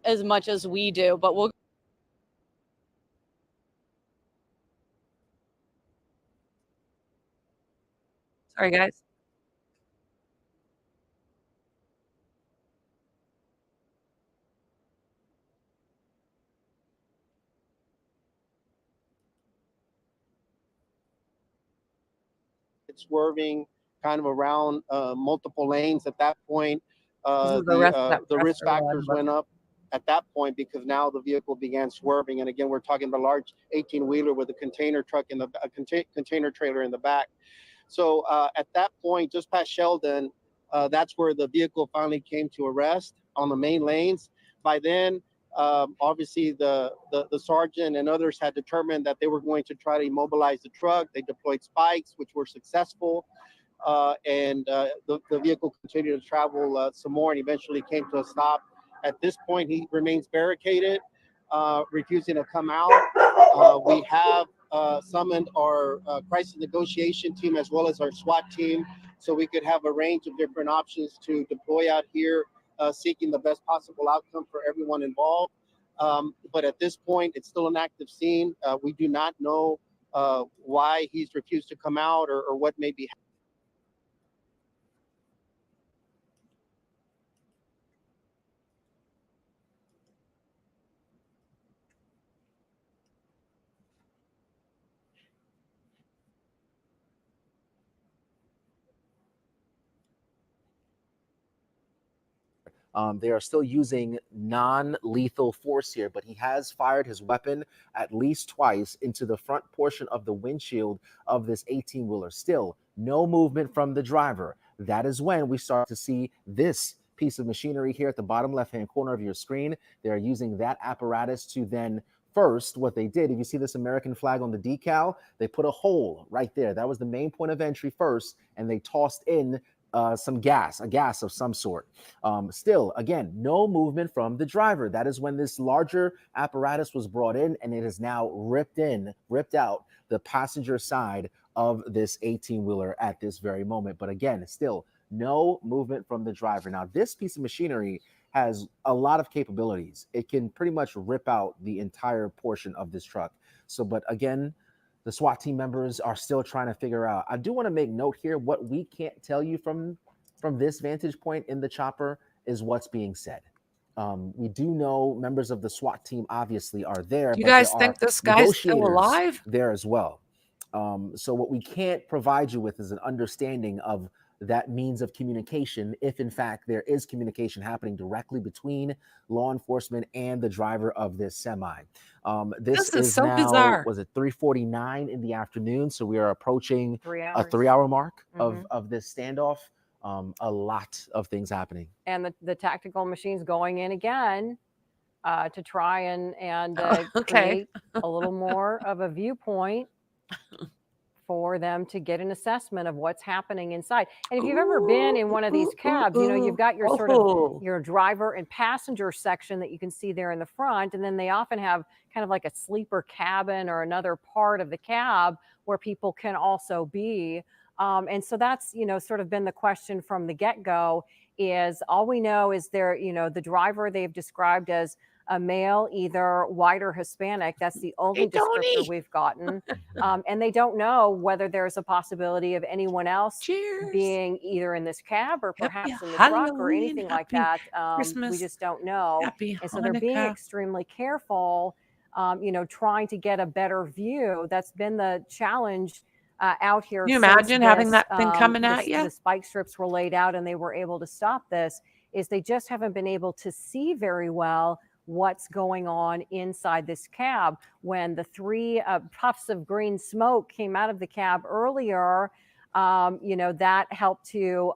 as much as we do. But we'll. Sorry, guys. Swerving kind of around multiple lanes at that point. The risk factors went up at that point because now the vehicle began swerving. And again, we're talking about a large 18-wheeler with a container truck in the container trailer in the back. So at that point, just past Sheldon, that's where the vehicle finally came to a rest on the main lanes. By then, obviously the sergeant and others had determined that they were going to try to immobilize the truck. They deployed spikes, which were successful, and the vehicle continued to travel some more and eventually came to a stop. At this point, he remains barricaded, refusing to come out. We have summoned our crisis negotiation team as well as our SWAT team, so we could have a range of different options to deploy out here, seeking the best possible outcome for everyone involved. But at this point, it's still an active scene. We do not know why he's refused to come out or what may be happening. They are still using non-lethal force here, but he has fired his weapon at least twice into the front portion of the windshield of this 18-wheeler. Still, no movement from the driver. That is when we start to see this piece of machinery here at the bottom left-hand corner of your screen. They're using that apparatus to then first, what they did, if you see this American flag on the decal, they put a hole right there. That was the main point of entry first, and they tossed in some gas, a gas of some sort. Still, again, no movement from the driver. That is when this larger apparatus was brought in, and it is now ripped out the passenger side of this 18-wheeler at this very moment. But again, still no movement from the driver. Now, this piece of machinery has a lot of capabilities. It can pretty much rip out the entire portion of this truck. So, but again, the SWAT team members are still trying to figure out. I do want to make note here, what we can't tell you from this vantage point in the chopper is what's being said. We do know members of the SWAT team obviously are there. Do you guys think this guy's still alive? There as well. So what we can't provide you with is an understanding of that means of communication, if in fact there is communication happening directly between law enforcement and the driver of this semi. This is so now, bizarre. Was it 3:49 in the afternoon? So we are approaching a 3-hour mark of this standoff. A lot of things happening. And the tactical machines going in again to try and Okay. create a little more of a viewpoint for them to get an assessment of what's happening inside. And if you've ever been in one of these cabs, you know, you've got your sort of your driver and passenger section that you can see there in the front. And then they often have kind of like a sleeper cabin or another part of the cab where people can also be. And so that's, you know, sort of been the question from the get-go is all we know is there, you know, the driver they've described as a male, either white or Hispanic. That's the only descriptor we've gotten. And they don't know whether there's a possibility of anyone else being either in this cab or perhaps in the truck or anything like that. We just don't know. And so they're being extremely careful, you know, trying to get a better view. That's been the challenge out here. Can you imagine having that thing coming at you? The spike strips were laid out and they were able to stop this, is they just haven't been able to see very well what's going on inside this cab. When the 3 puffs of green smoke came out of the cab earlier, you know, that helped to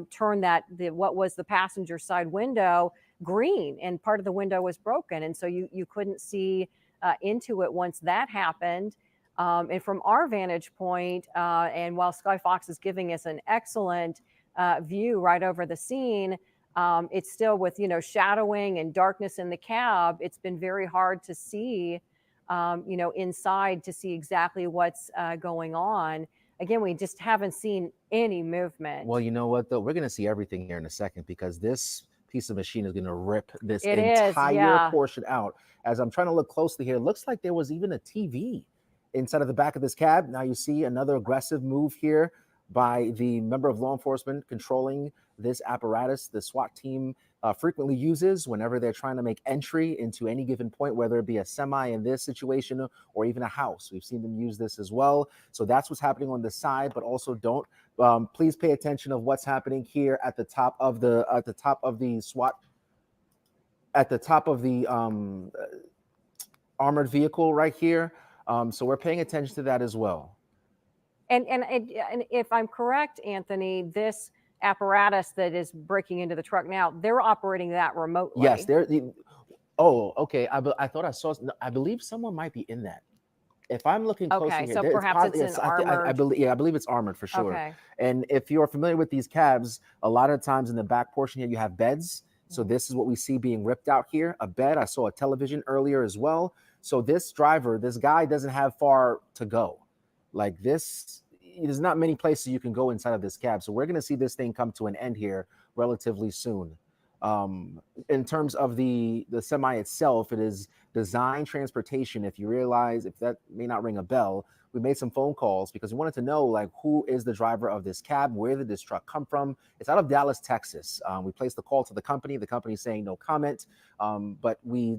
turn what was the passenger side window green, and part of the window was broken. And so you couldn't see into it once that happened. And from our vantage point, and while Sky Fox is giving us an excellent view right over the scene, it's still with, you know, shadowing and darkness in the cab. It's been very hard to see, you know, inside to see exactly what's going on. Again, we just haven't seen any movement. Well, you know what, though? We're going to see everything here in a second, because this piece of machine is going to rip this entire portion out. As I'm trying to look closely here, it looks like there was even a TV inside of the back of this cab. Now you see another aggressive move here by the member of law enforcement controlling this apparatus the SWAT team frequently uses whenever they're trying to make entry into any given point, whether it be a semi in this situation or even a house. We've seen them use this as well. So that's what's happening on the side, but also don't please pay attention of what's happening here at the top of the SWAT, at the top of the armored vehicle right here. So we're paying attention to that as well. And if I'm correct, Anthony, this apparatus that is breaking into the truck now, they're operating that remotely. Yes, they're. Oh, okay. I thought I saw. I believe someone might be in that. If I'm looking closely okay, here, so perhaps it's an armored. I believe it's armored for sure. Okay. And if you're familiar with these cabs, a lot of times in the back portion here, you have beds. So this is what we see being ripped out here. A bed. I saw a television earlier as well. So this driver, this guy doesn't have far to go. Like this, there's not many places you can go inside of this cab. So we're going to see this thing come to an end here relatively soon. In terms of the semi itself, it is design transportation. If you realize, if that may not ring a bell, we made some phone calls because we wanted to know, like, who is the driver of this cab? Where did this truck come from? It's out of Dallas, Texas. We placed the call to the company. The company saying no comment, but we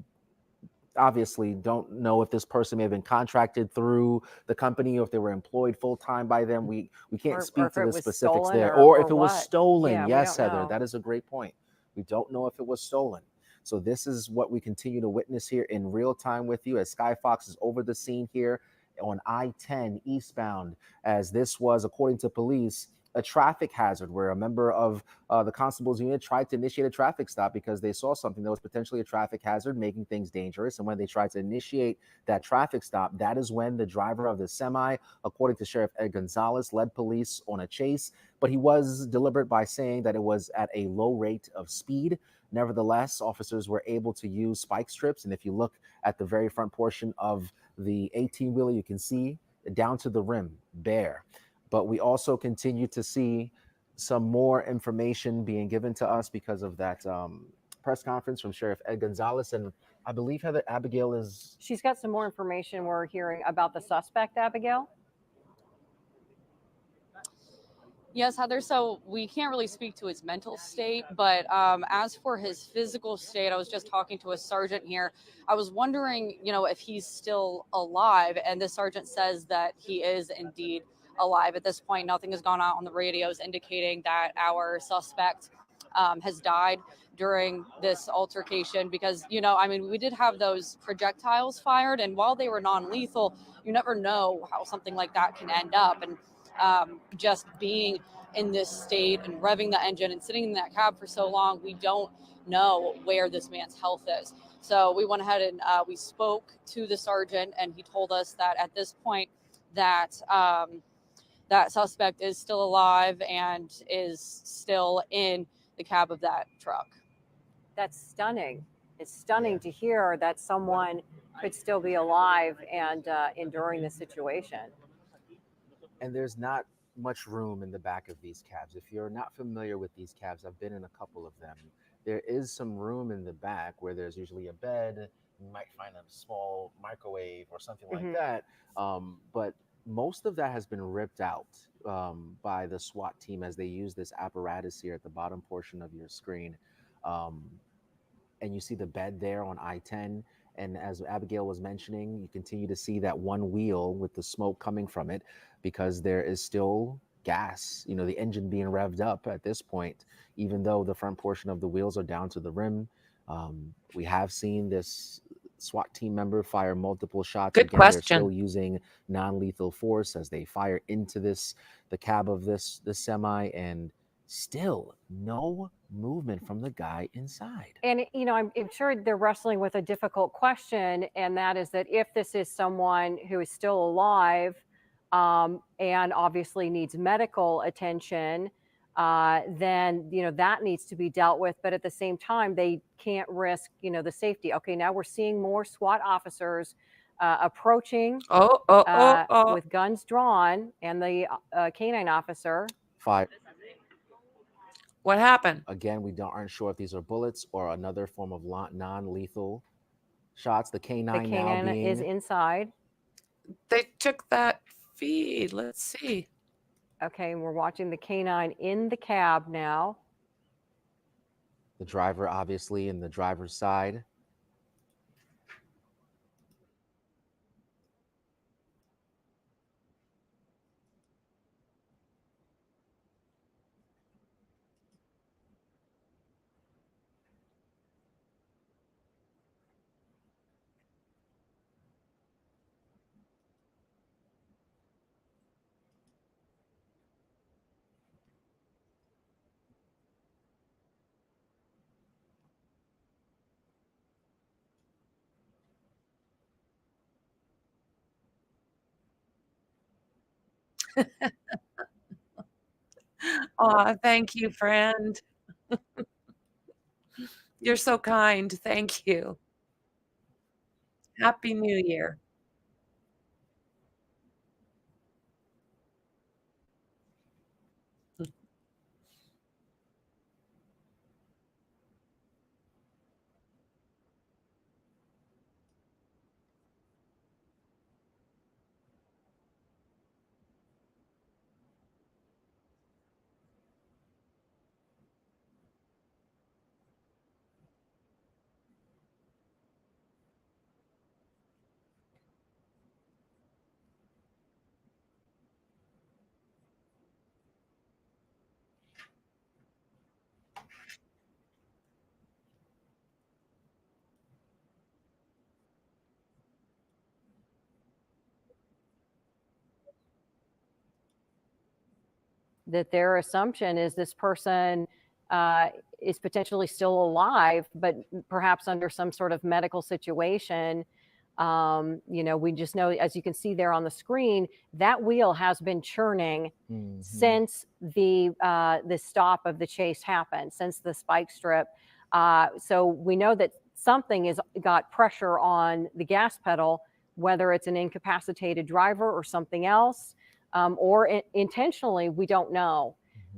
obviously don't know if this person may have been contracted through the company or if they were employed full-time by them. We can't speak to the specifics there, or if it was stolen. Yeah, yes, Heather, know. that is a great point. We don't know if it was stolen. So this is what we continue to witness here in real time with you as Sky Fox is over the scene here on I-10 eastbound, as this was, according to police, a traffic hazard where a member of the constable's unit tried to initiate a traffic stop because they saw something that was potentially a traffic hazard, making things dangerous. And when they tried to initiate that traffic stop, that is when the driver of the semi, according to Sheriff Ed Gonzalez, led police on a chase. But he was deliberate by saying that it was at a low rate of speed. Nevertheless, officers were able to use spike strips. And if you look at the very front portion of the 18-wheeler, you can see down to the rim, bare. But we also continue to see some more information being given to us because of that press conference from Sheriff Ed Gonzalez. And I believe Heather Abigail is... She's got some more information we're hearing about the suspect, Abigail. Yes, Heather. So we can't really speak to his mental state, but as for his physical state, I was just talking to a sergeant here. I was wondering, you know, if he's still alive. And the sergeant says that he is indeed alive at this point. Nothing has gone out on the radios indicating that our suspect has died during this altercation because, you know, I mean, we did have those projectiles fired, and while they were non-lethal, you never know how something like that can end up. And just being in this state and revving the engine and sitting in that cab for so long, we don't know where this man's health is. So we went ahead and we spoke to the sergeant, and he told us that at this point that that suspect is still alive and is still in the cab of that truck. That's stunning. It's stunning to hear that someone could still be alive and enduring this situation. And there's not much room in the back of these cabs. If you're not familiar with these cabs, I've been in a couple of them. There is some room in the back where there's usually a bed. You might find a small microwave or something like that. But most of that has been ripped out by the SWAT team as they use this apparatus here at the bottom portion of your screen. And you see the bed there on I-10. And as Abigail was mentioning, you continue to see that one wheel with the smoke coming from it because there is still gas, you know, the engine being revved up at this point, even though the front portion of the wheels are down to the rim. We have seen this SWAT team member fire multiple shots. Good Again, question. They're still using non-lethal force as they fire into the cab of this semi, and still no movement from the guy inside. And, you know, I'm sure they're wrestling with a difficult question, and that is that if this is someone who is still alive and obviously needs medical attention, then, you know, that needs to be dealt with. But at the same time, they can't risk, you know, the safety. Okay, now we're seeing more SWAT officers approaching with guns drawn, and the canine officer. Fire. What happened? Again, aren't sure if these are bullets or another form of non-lethal shots. The canine, now is inside. They took that feed. Let's see. Okay, and we're watching the canine in the cab now. The driver, obviously, in the driver's side. Oh, thank you, friend. You're so kind. Thank you. Happy New Year. That their assumption is this person is potentially still alive, but perhaps under some sort of medical situation. You know, we just know, as you can see there on the screen, that wheel has been churning since the stop of the chase happened, since the spike strip. So we know that something has got pressure on the gas pedal, whether it's an incapacitated driver or something else. Or intentionally, we don't know.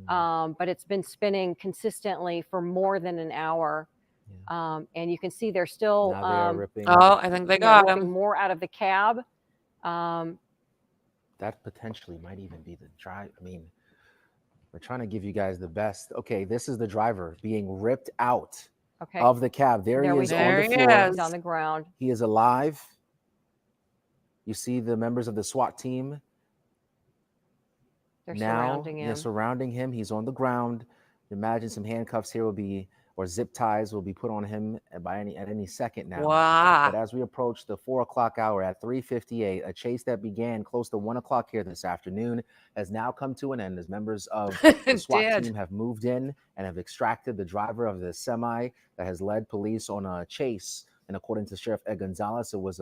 But it's been spinning consistently for more than an hour. And you can see they're still I think they got him. more out of the cab. That potentially might even be the drive. I mean, we're trying to give you guys the best. Okay, this is the driver being ripped out of the cab. There he is on the floor. He's on the ground. He is alive. You see the members of the SWAT team. They're surrounding him. They're surrounding him. He's on the ground. Imagine some handcuffs here will be or zip ties will be put on him at any second now. Wow. But as we approach the 4 o'clock hour at 3:58, a chase that began close to 1 o'clock here this afternoon has now come to an end as members of the SWAT team have moved in and have extracted the driver of the semi that has led police on a chase. And according to Sheriff Ed Gonzalez, it was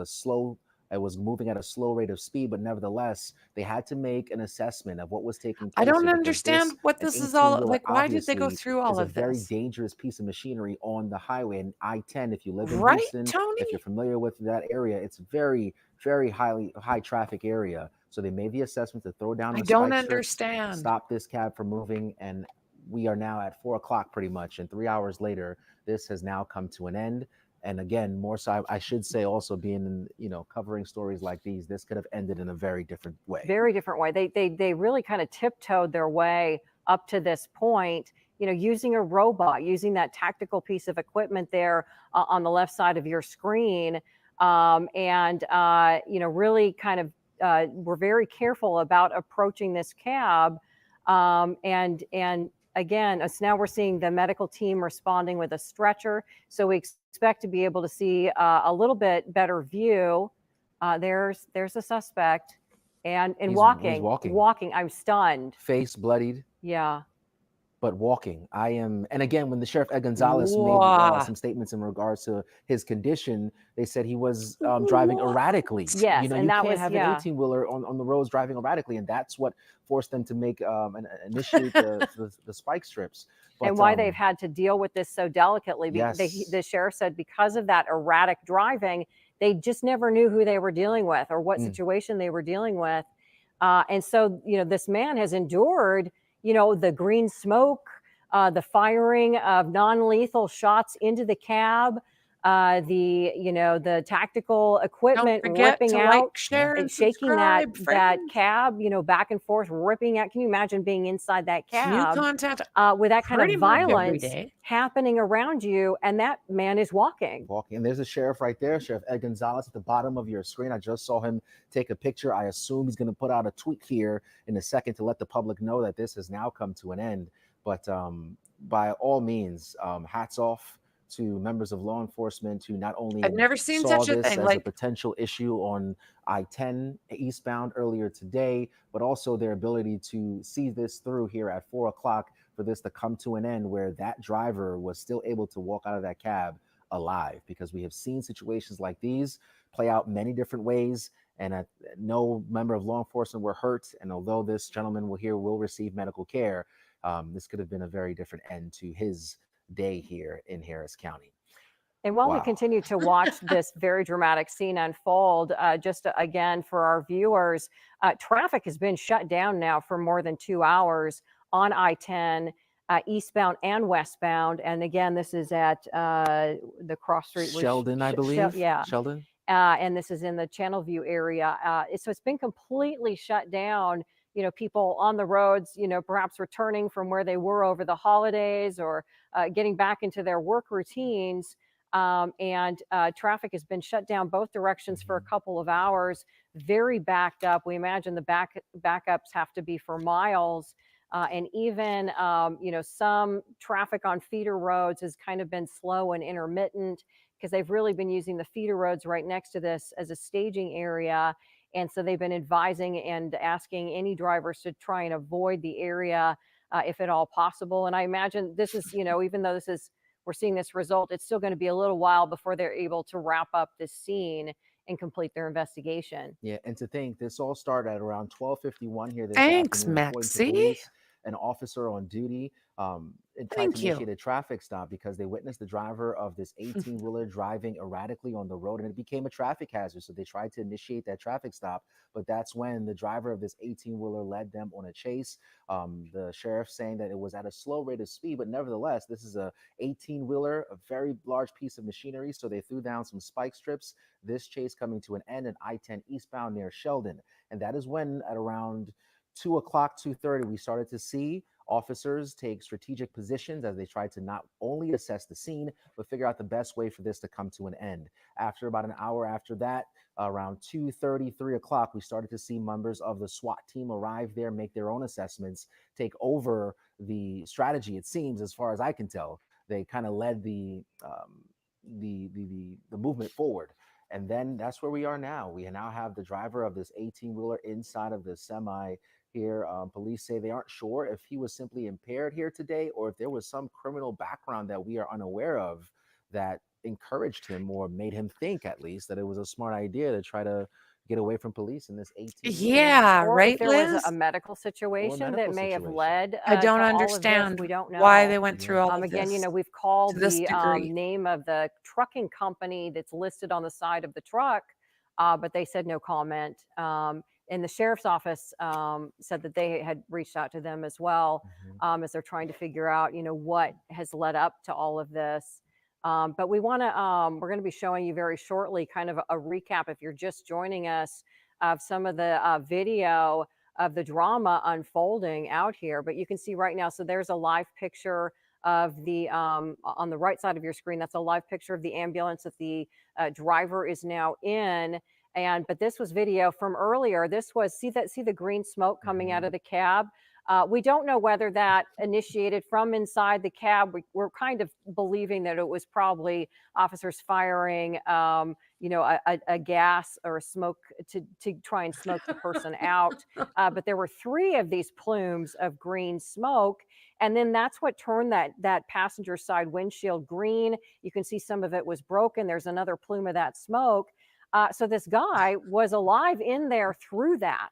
moving at a slow rate of speed, but nevertheless, they had to make an assessment of what was taking place. I don't understand what this is all like. Why did they go through all of this? It's a very dangerous piece of machinery on the highway. And I-10, if you live in Right, Houston, Tony? if you're familiar with that area, it's very, very high traffic area. So they made the assessment to throw down. I the don't spike strips, understand. stop this cab from moving, and we are now at 4 o'clock pretty much. And 3 hours later, this has now come to an end. And again, more so, I should say, also being in, covering stories like these, this could have ended in a very different way. Very different way. They really kind of tiptoed their way up to this point, using a robot, using that tactical piece of equipment there on the left side of your screen. Really kind of were very careful about approaching this cab. Again, so now we're seeing the medical team responding with a stretcher. So we expect to be able to see a little bit better view. There's a suspect, and He's walking. I'm stunned. Face bloodied. Yeah. But walking. And again, when the Sheriff Ed Gonzalez made some statements in regards to his condition, they said he was driving erratically. Yes, you can't have an 18-wheeler on the roads driving erratically, and that's what forced them to make initiate the spike strips. But, and why they've had to deal with this so delicately. Yes. The sheriff said because of that erratic driving, they just never knew who they were dealing with or what situation they were dealing with. And so, this man has endured the green smoke, the firing of non-lethal shots into the cab, the tactical equipment ripping out, and shaking that cab, back and forth, ripping out. Can you imagine being inside that cab with that kind of violence happening around you? And that man is walking. And there's a sheriff right there, Sheriff Ed Gonzalez, at the bottom of your screen. I just saw him take a picture. I assume he's going to put out a tweet here in a second to let the public know that this has now come to an end. But by all means, hats off to members of law enforcement who not only I've never seen saw such a this thing, as like a potential issue on I-10 eastbound earlier today, but also their ability to see this through here at 4 o'clock for this to come to an end where that driver was still able to walk out of that cab alive, because we have seen situations like these play out many different ways, and no member of law enforcement were hurt. And although this gentleman will receive medical care, this could have been a very different end to his day here in Harris County. And while we continue to watch this very dramatic scene unfold, again for our viewers, traffic has been shut down now for more than 2 hours on I-10, eastbound and westbound. And again, this is at the cross street. Sheldon, I believe. Sheldon. And this is in the Channelview area. So it's been completely shut down. People on the roads, perhaps returning from where they were over the holidays or getting back into their work routines. Traffic has been shut down both directions for a couple of hours, very backed up. We imagine the backups have to be for miles. And even, some traffic on feeder roads has kind of been slow and intermittent because they've really been using the feeder roads right next to this as a staging area. And so they've been advising and asking any drivers to try and avoid the area if at all possible. And I imagine this is, even though we're seeing this result, it's still going to be a little while before they're able to wrap up this scene and complete their investigation. Yeah, and to think this all started at around 12:51 here this Thanks, afternoon. Maxie. An officer on duty Thank you. initiate a traffic stop because they witnessed the driver of this 18-wheeler driving erratically on the road, and it became a traffic hazard. So they tried to initiate that traffic stop, but that's when the driver of this 18-wheeler led them on a chase. The sheriff saying that it was at a slow rate of speed, but nevertheless, this is a 18-wheeler, a very large piece of machinery. So they threw down some spike strips. This chase coming to an end in I-10 eastbound near Sheldon, and that is when at around 2 o'clock, 2:30, we started to see officers take strategic positions as they tried to not only assess the scene, but figure out the best way for this to come to an end. After about an hour after that, around 2:30, 3 o'clock, we started to see members of the SWAT team arrive there, make their own assessments, take over the strategy, it seems, as far as I can tell, they kind of led the movement forward. And then that's where we are now. We now have the driver of this 18-wheeler inside of the semi here. Police say they aren't sure if he was simply impaired here today or if there was some criminal background that we are unaware of that encouraged him or made him think, at least, that it was a smart idea to try to get away from police in this 18. Yeah, or right, if there was Liz? a medical situation that may have led I don't to understand all of this. We don't know why they went through all of again, this we've called to this the degree. name of the trucking company that's listed on the side of the truck, but they said no comment. And the sheriff's office said that they had reached out to them as well, as they're trying to figure out, what has led up to all of this. But we're going to be showing you very shortly kind of a recap, if you're just joining us, of some of the video of the drama unfolding out here. But you can see right now, so there's a live picture of the, on the right side of your screen, that's a live picture of the ambulance that the driver is now in. But this was video from earlier. This was, see the green smoke coming out of the cab? We don't know whether that initiated from inside the cab. We're kind of believing that it was probably officers firing, a gas or a smoke to try and smoke the person out. But there were 3 of these plumes of green smoke. And then that's what turned that passenger side windshield green. You can see some of it was broken. There's another plume of that smoke. So this guy was alive in there through that,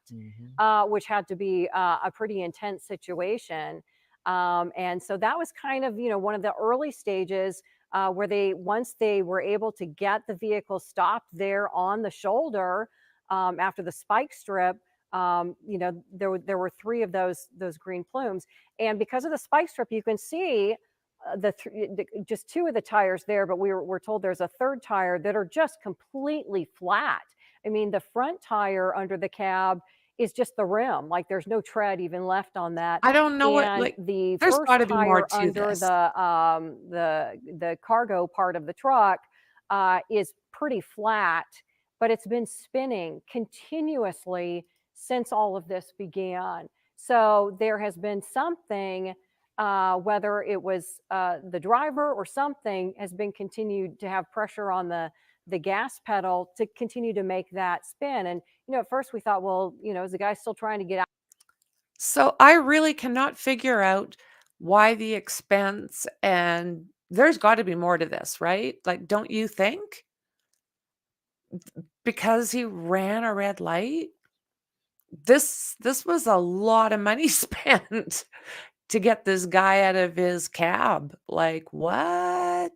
which had to be a pretty intense situation. And so that was kind of, one of the early stages where once they were able to get the vehicle stopped there on the shoulder after the spike strip, there were 3 of those green plumes. And because of the spike strip, you can see just 2 of the tires there, but we're told there's a 3rd tire that are just completely flat. I mean, the front tire under the cab is just the rim, like there's no tread even left on that. I don't know what, like, the there's first gotta be more tire to under this. the cargo part of the truck is pretty flat, but it's been spinning continuously since all of this began. So there has been something, whether it was the driver or something, has been continued to have pressure on the gas pedal to continue to make that spin. And, at first we thought, well, is the guy still trying to get out? So I really cannot figure out why the expense, and there's got to be more to this, right? Like, don't you think? Because he ran a red light? This was a lot of money spent to get this guy out of his cab. Like, what?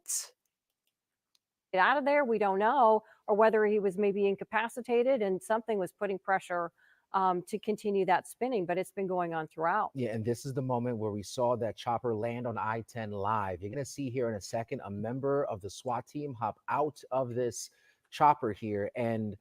Get out of there, we don't know, or whether he was maybe incapacitated and something was putting pressure to continue that spinning, but it's been going on throughout. Yeah, and this is the moment where we saw that chopper land on I-10 live. You're going to see here in a second a member of the SWAT team hop out of this chopper here, and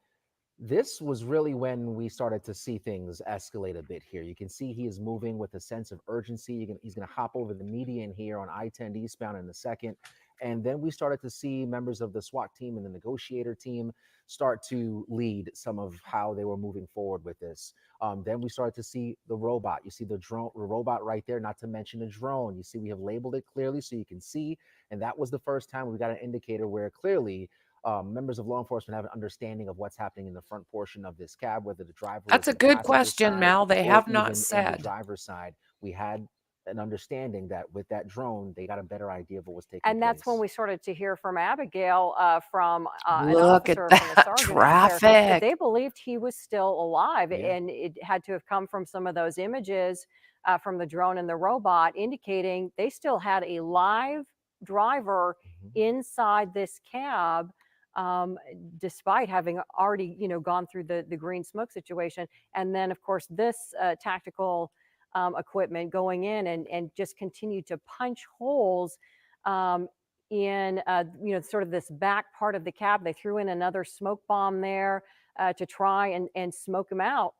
this was really when we started to see things escalate a bit here. You can see he is moving with a sense of urgency. He's going to hop over the median here on I-10 eastbound in a second. And then we started to see members of the SWAT team and the negotiator team start to lead some of how they were moving forward with this. Then we started to see the robot. You see the robot right there, not to mention a drone. You see we have labeled it clearly so you can see. And that was the first time we got an indicator where clearly members of law enforcement have an understanding of what's happening in the front portion of this cab, whether the driver. That's a good question, Mel. They have not said. On the driver's side, we had an understanding that with that drone, they got a better idea of what was taking place. And that's when we started to hear from Abigail, from an Look officer, at from a that sergeant out there, traffic. that they believed he was still alive. Yeah. And it had to have come from some of those images from the drone and the robot, indicating they still had a live driver inside this cab, despite having already, gone through the green smoke situation. And then, of course, this tactical equipment going in and just continue to punch holes in, sort of this back part of the cab. They threw in another smoke bomb there to try and smoke him out.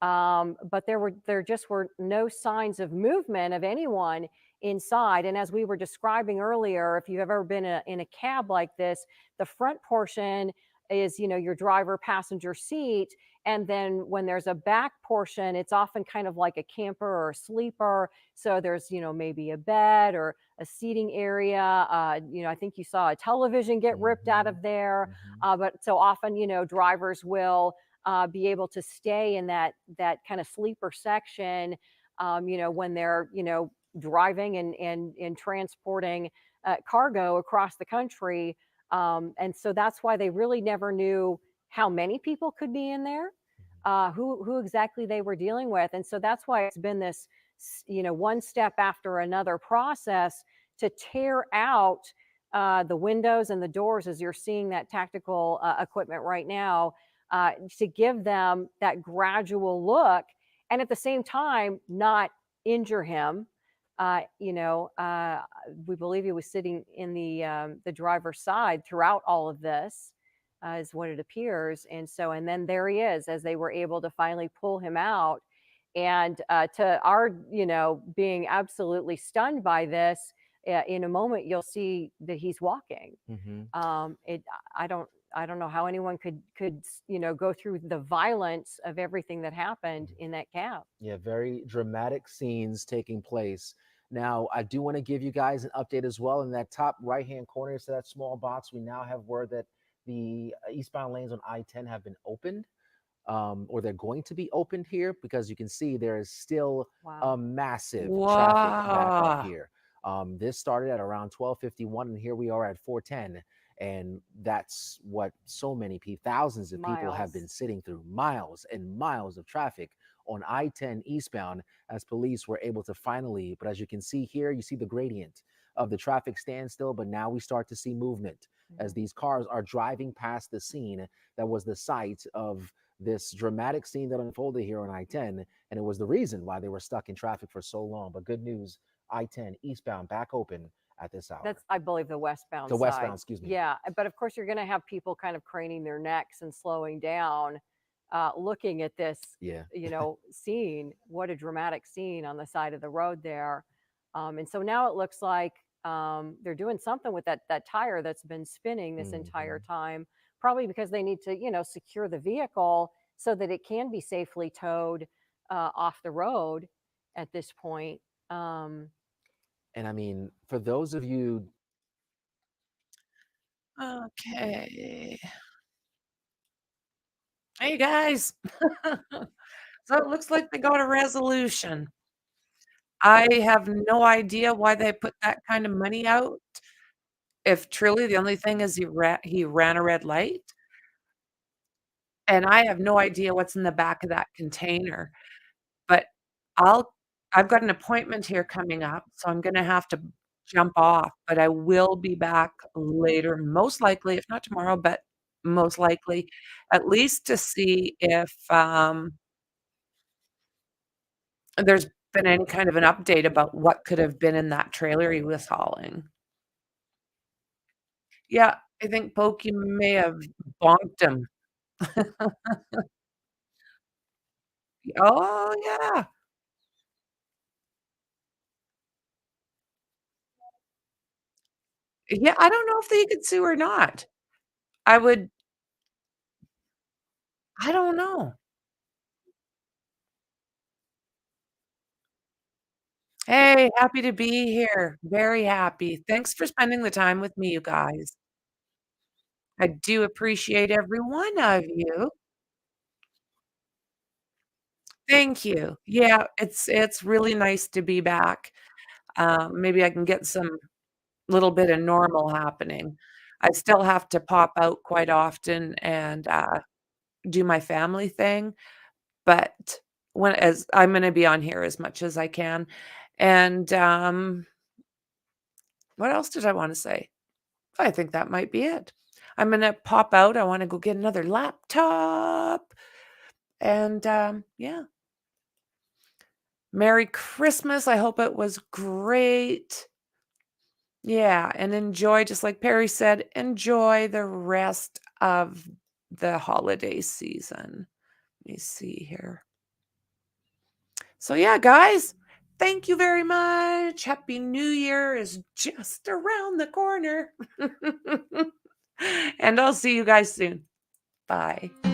But there just were no signs of movement of anyone inside. And as we were describing earlier, if you've ever been in a cab like this, the front portion is, your driver passenger seat. And then when there's a back portion, it's often kind of like a camper or a sleeper. So there's, maybe a bed or a seating area. I think you saw a television get ripped out of there. But so often, drivers will be able to stay in that kind of sleeper section, when they're, driving and transporting cargo across the country. And so that's why they really never knew how many people could be in there, who exactly they were dealing with. And so that's why it's been this, one step after another process to tear out the windows and the doors, as you're seeing that tactical equipment right now, to give them that gradual look, and at the same time not injure him. We believe he was sitting in the driver's side throughout all of this, is what it appears. And then there he is, as they were able to finally pull him out. And to our, being absolutely stunned by this, in a moment you'll see that he's walking. I don't know how anyone could go through the violence of everything that happened in that cab. Yeah, very dramatic scenes taking place. Now, I do want to give you guys an update as well. In that top right-hand corner, to that small box, we now have word that the eastbound lanes on I-10 have been opened, or they're going to be opened here, because you can see there is still a massive traffic backup here. This started at around 12:51, and here we are at 4:10. And that's what so many people, thousands of people have been sitting through, miles and miles of traffic on I-10 eastbound, as police were able to finally, but as you can see here, you see the gradient of the traffic standstill, but now we start to see movement as these cars are driving past the scene that was the site of this dramatic scene that unfolded here on I-10. And it was the reason why they were stuck in traffic for so long. But good news, I-10 eastbound back open at this hour. That's, I believe, the westbound The side. westbound, excuse me. Yeah, but of course you're going to have people kind of craning their necks and slowing down, looking at this, scene. What a dramatic scene on the side of the road there. And so now it looks like they're doing something with that tire that's been spinning this entire time, probably because they need to, secure the vehicle so that it can be safely towed off the road at this point. And I mean, for those of you. Okay. Hey, guys. So it looks like they got a resolution. I have no idea why they put that kind of money out. If truly the only thing is he ran a red light. And I have no idea what's in the back of that container. But I've got an appointment here coming up, so I'm gonna have to jump off, but I will be back later, most likely, if not tomorrow, but most likely, at least to see if there's been any kind of an update about what could have been in that trailer he was hauling. Yeah, I think Pokey may have bonked him. Oh, yeah. Yeah, I don't know if they could sue or not. I don't know. Hey, happy to be here. Very happy. Thanks for spending the time with me, you guys. I do appreciate every one of you. Thank you. Yeah, it's really nice to be back. Maybe I can get some little bit of normal happening. I still have to pop out quite often and do my family thing, but as I'm gonna be on here as much as I can. And what else did I want to say? I think that might be it. I'm gonna pop out. I want to go get another laptop. And yeah. Merry Christmas. I hope it was great. Yeah, and enjoy, just like Perry said, enjoy the rest of the holiday season. Let me see here. So yeah, guys, thank you very much. Happy New Year is just around the corner. And I'll see you guys soon. Bye.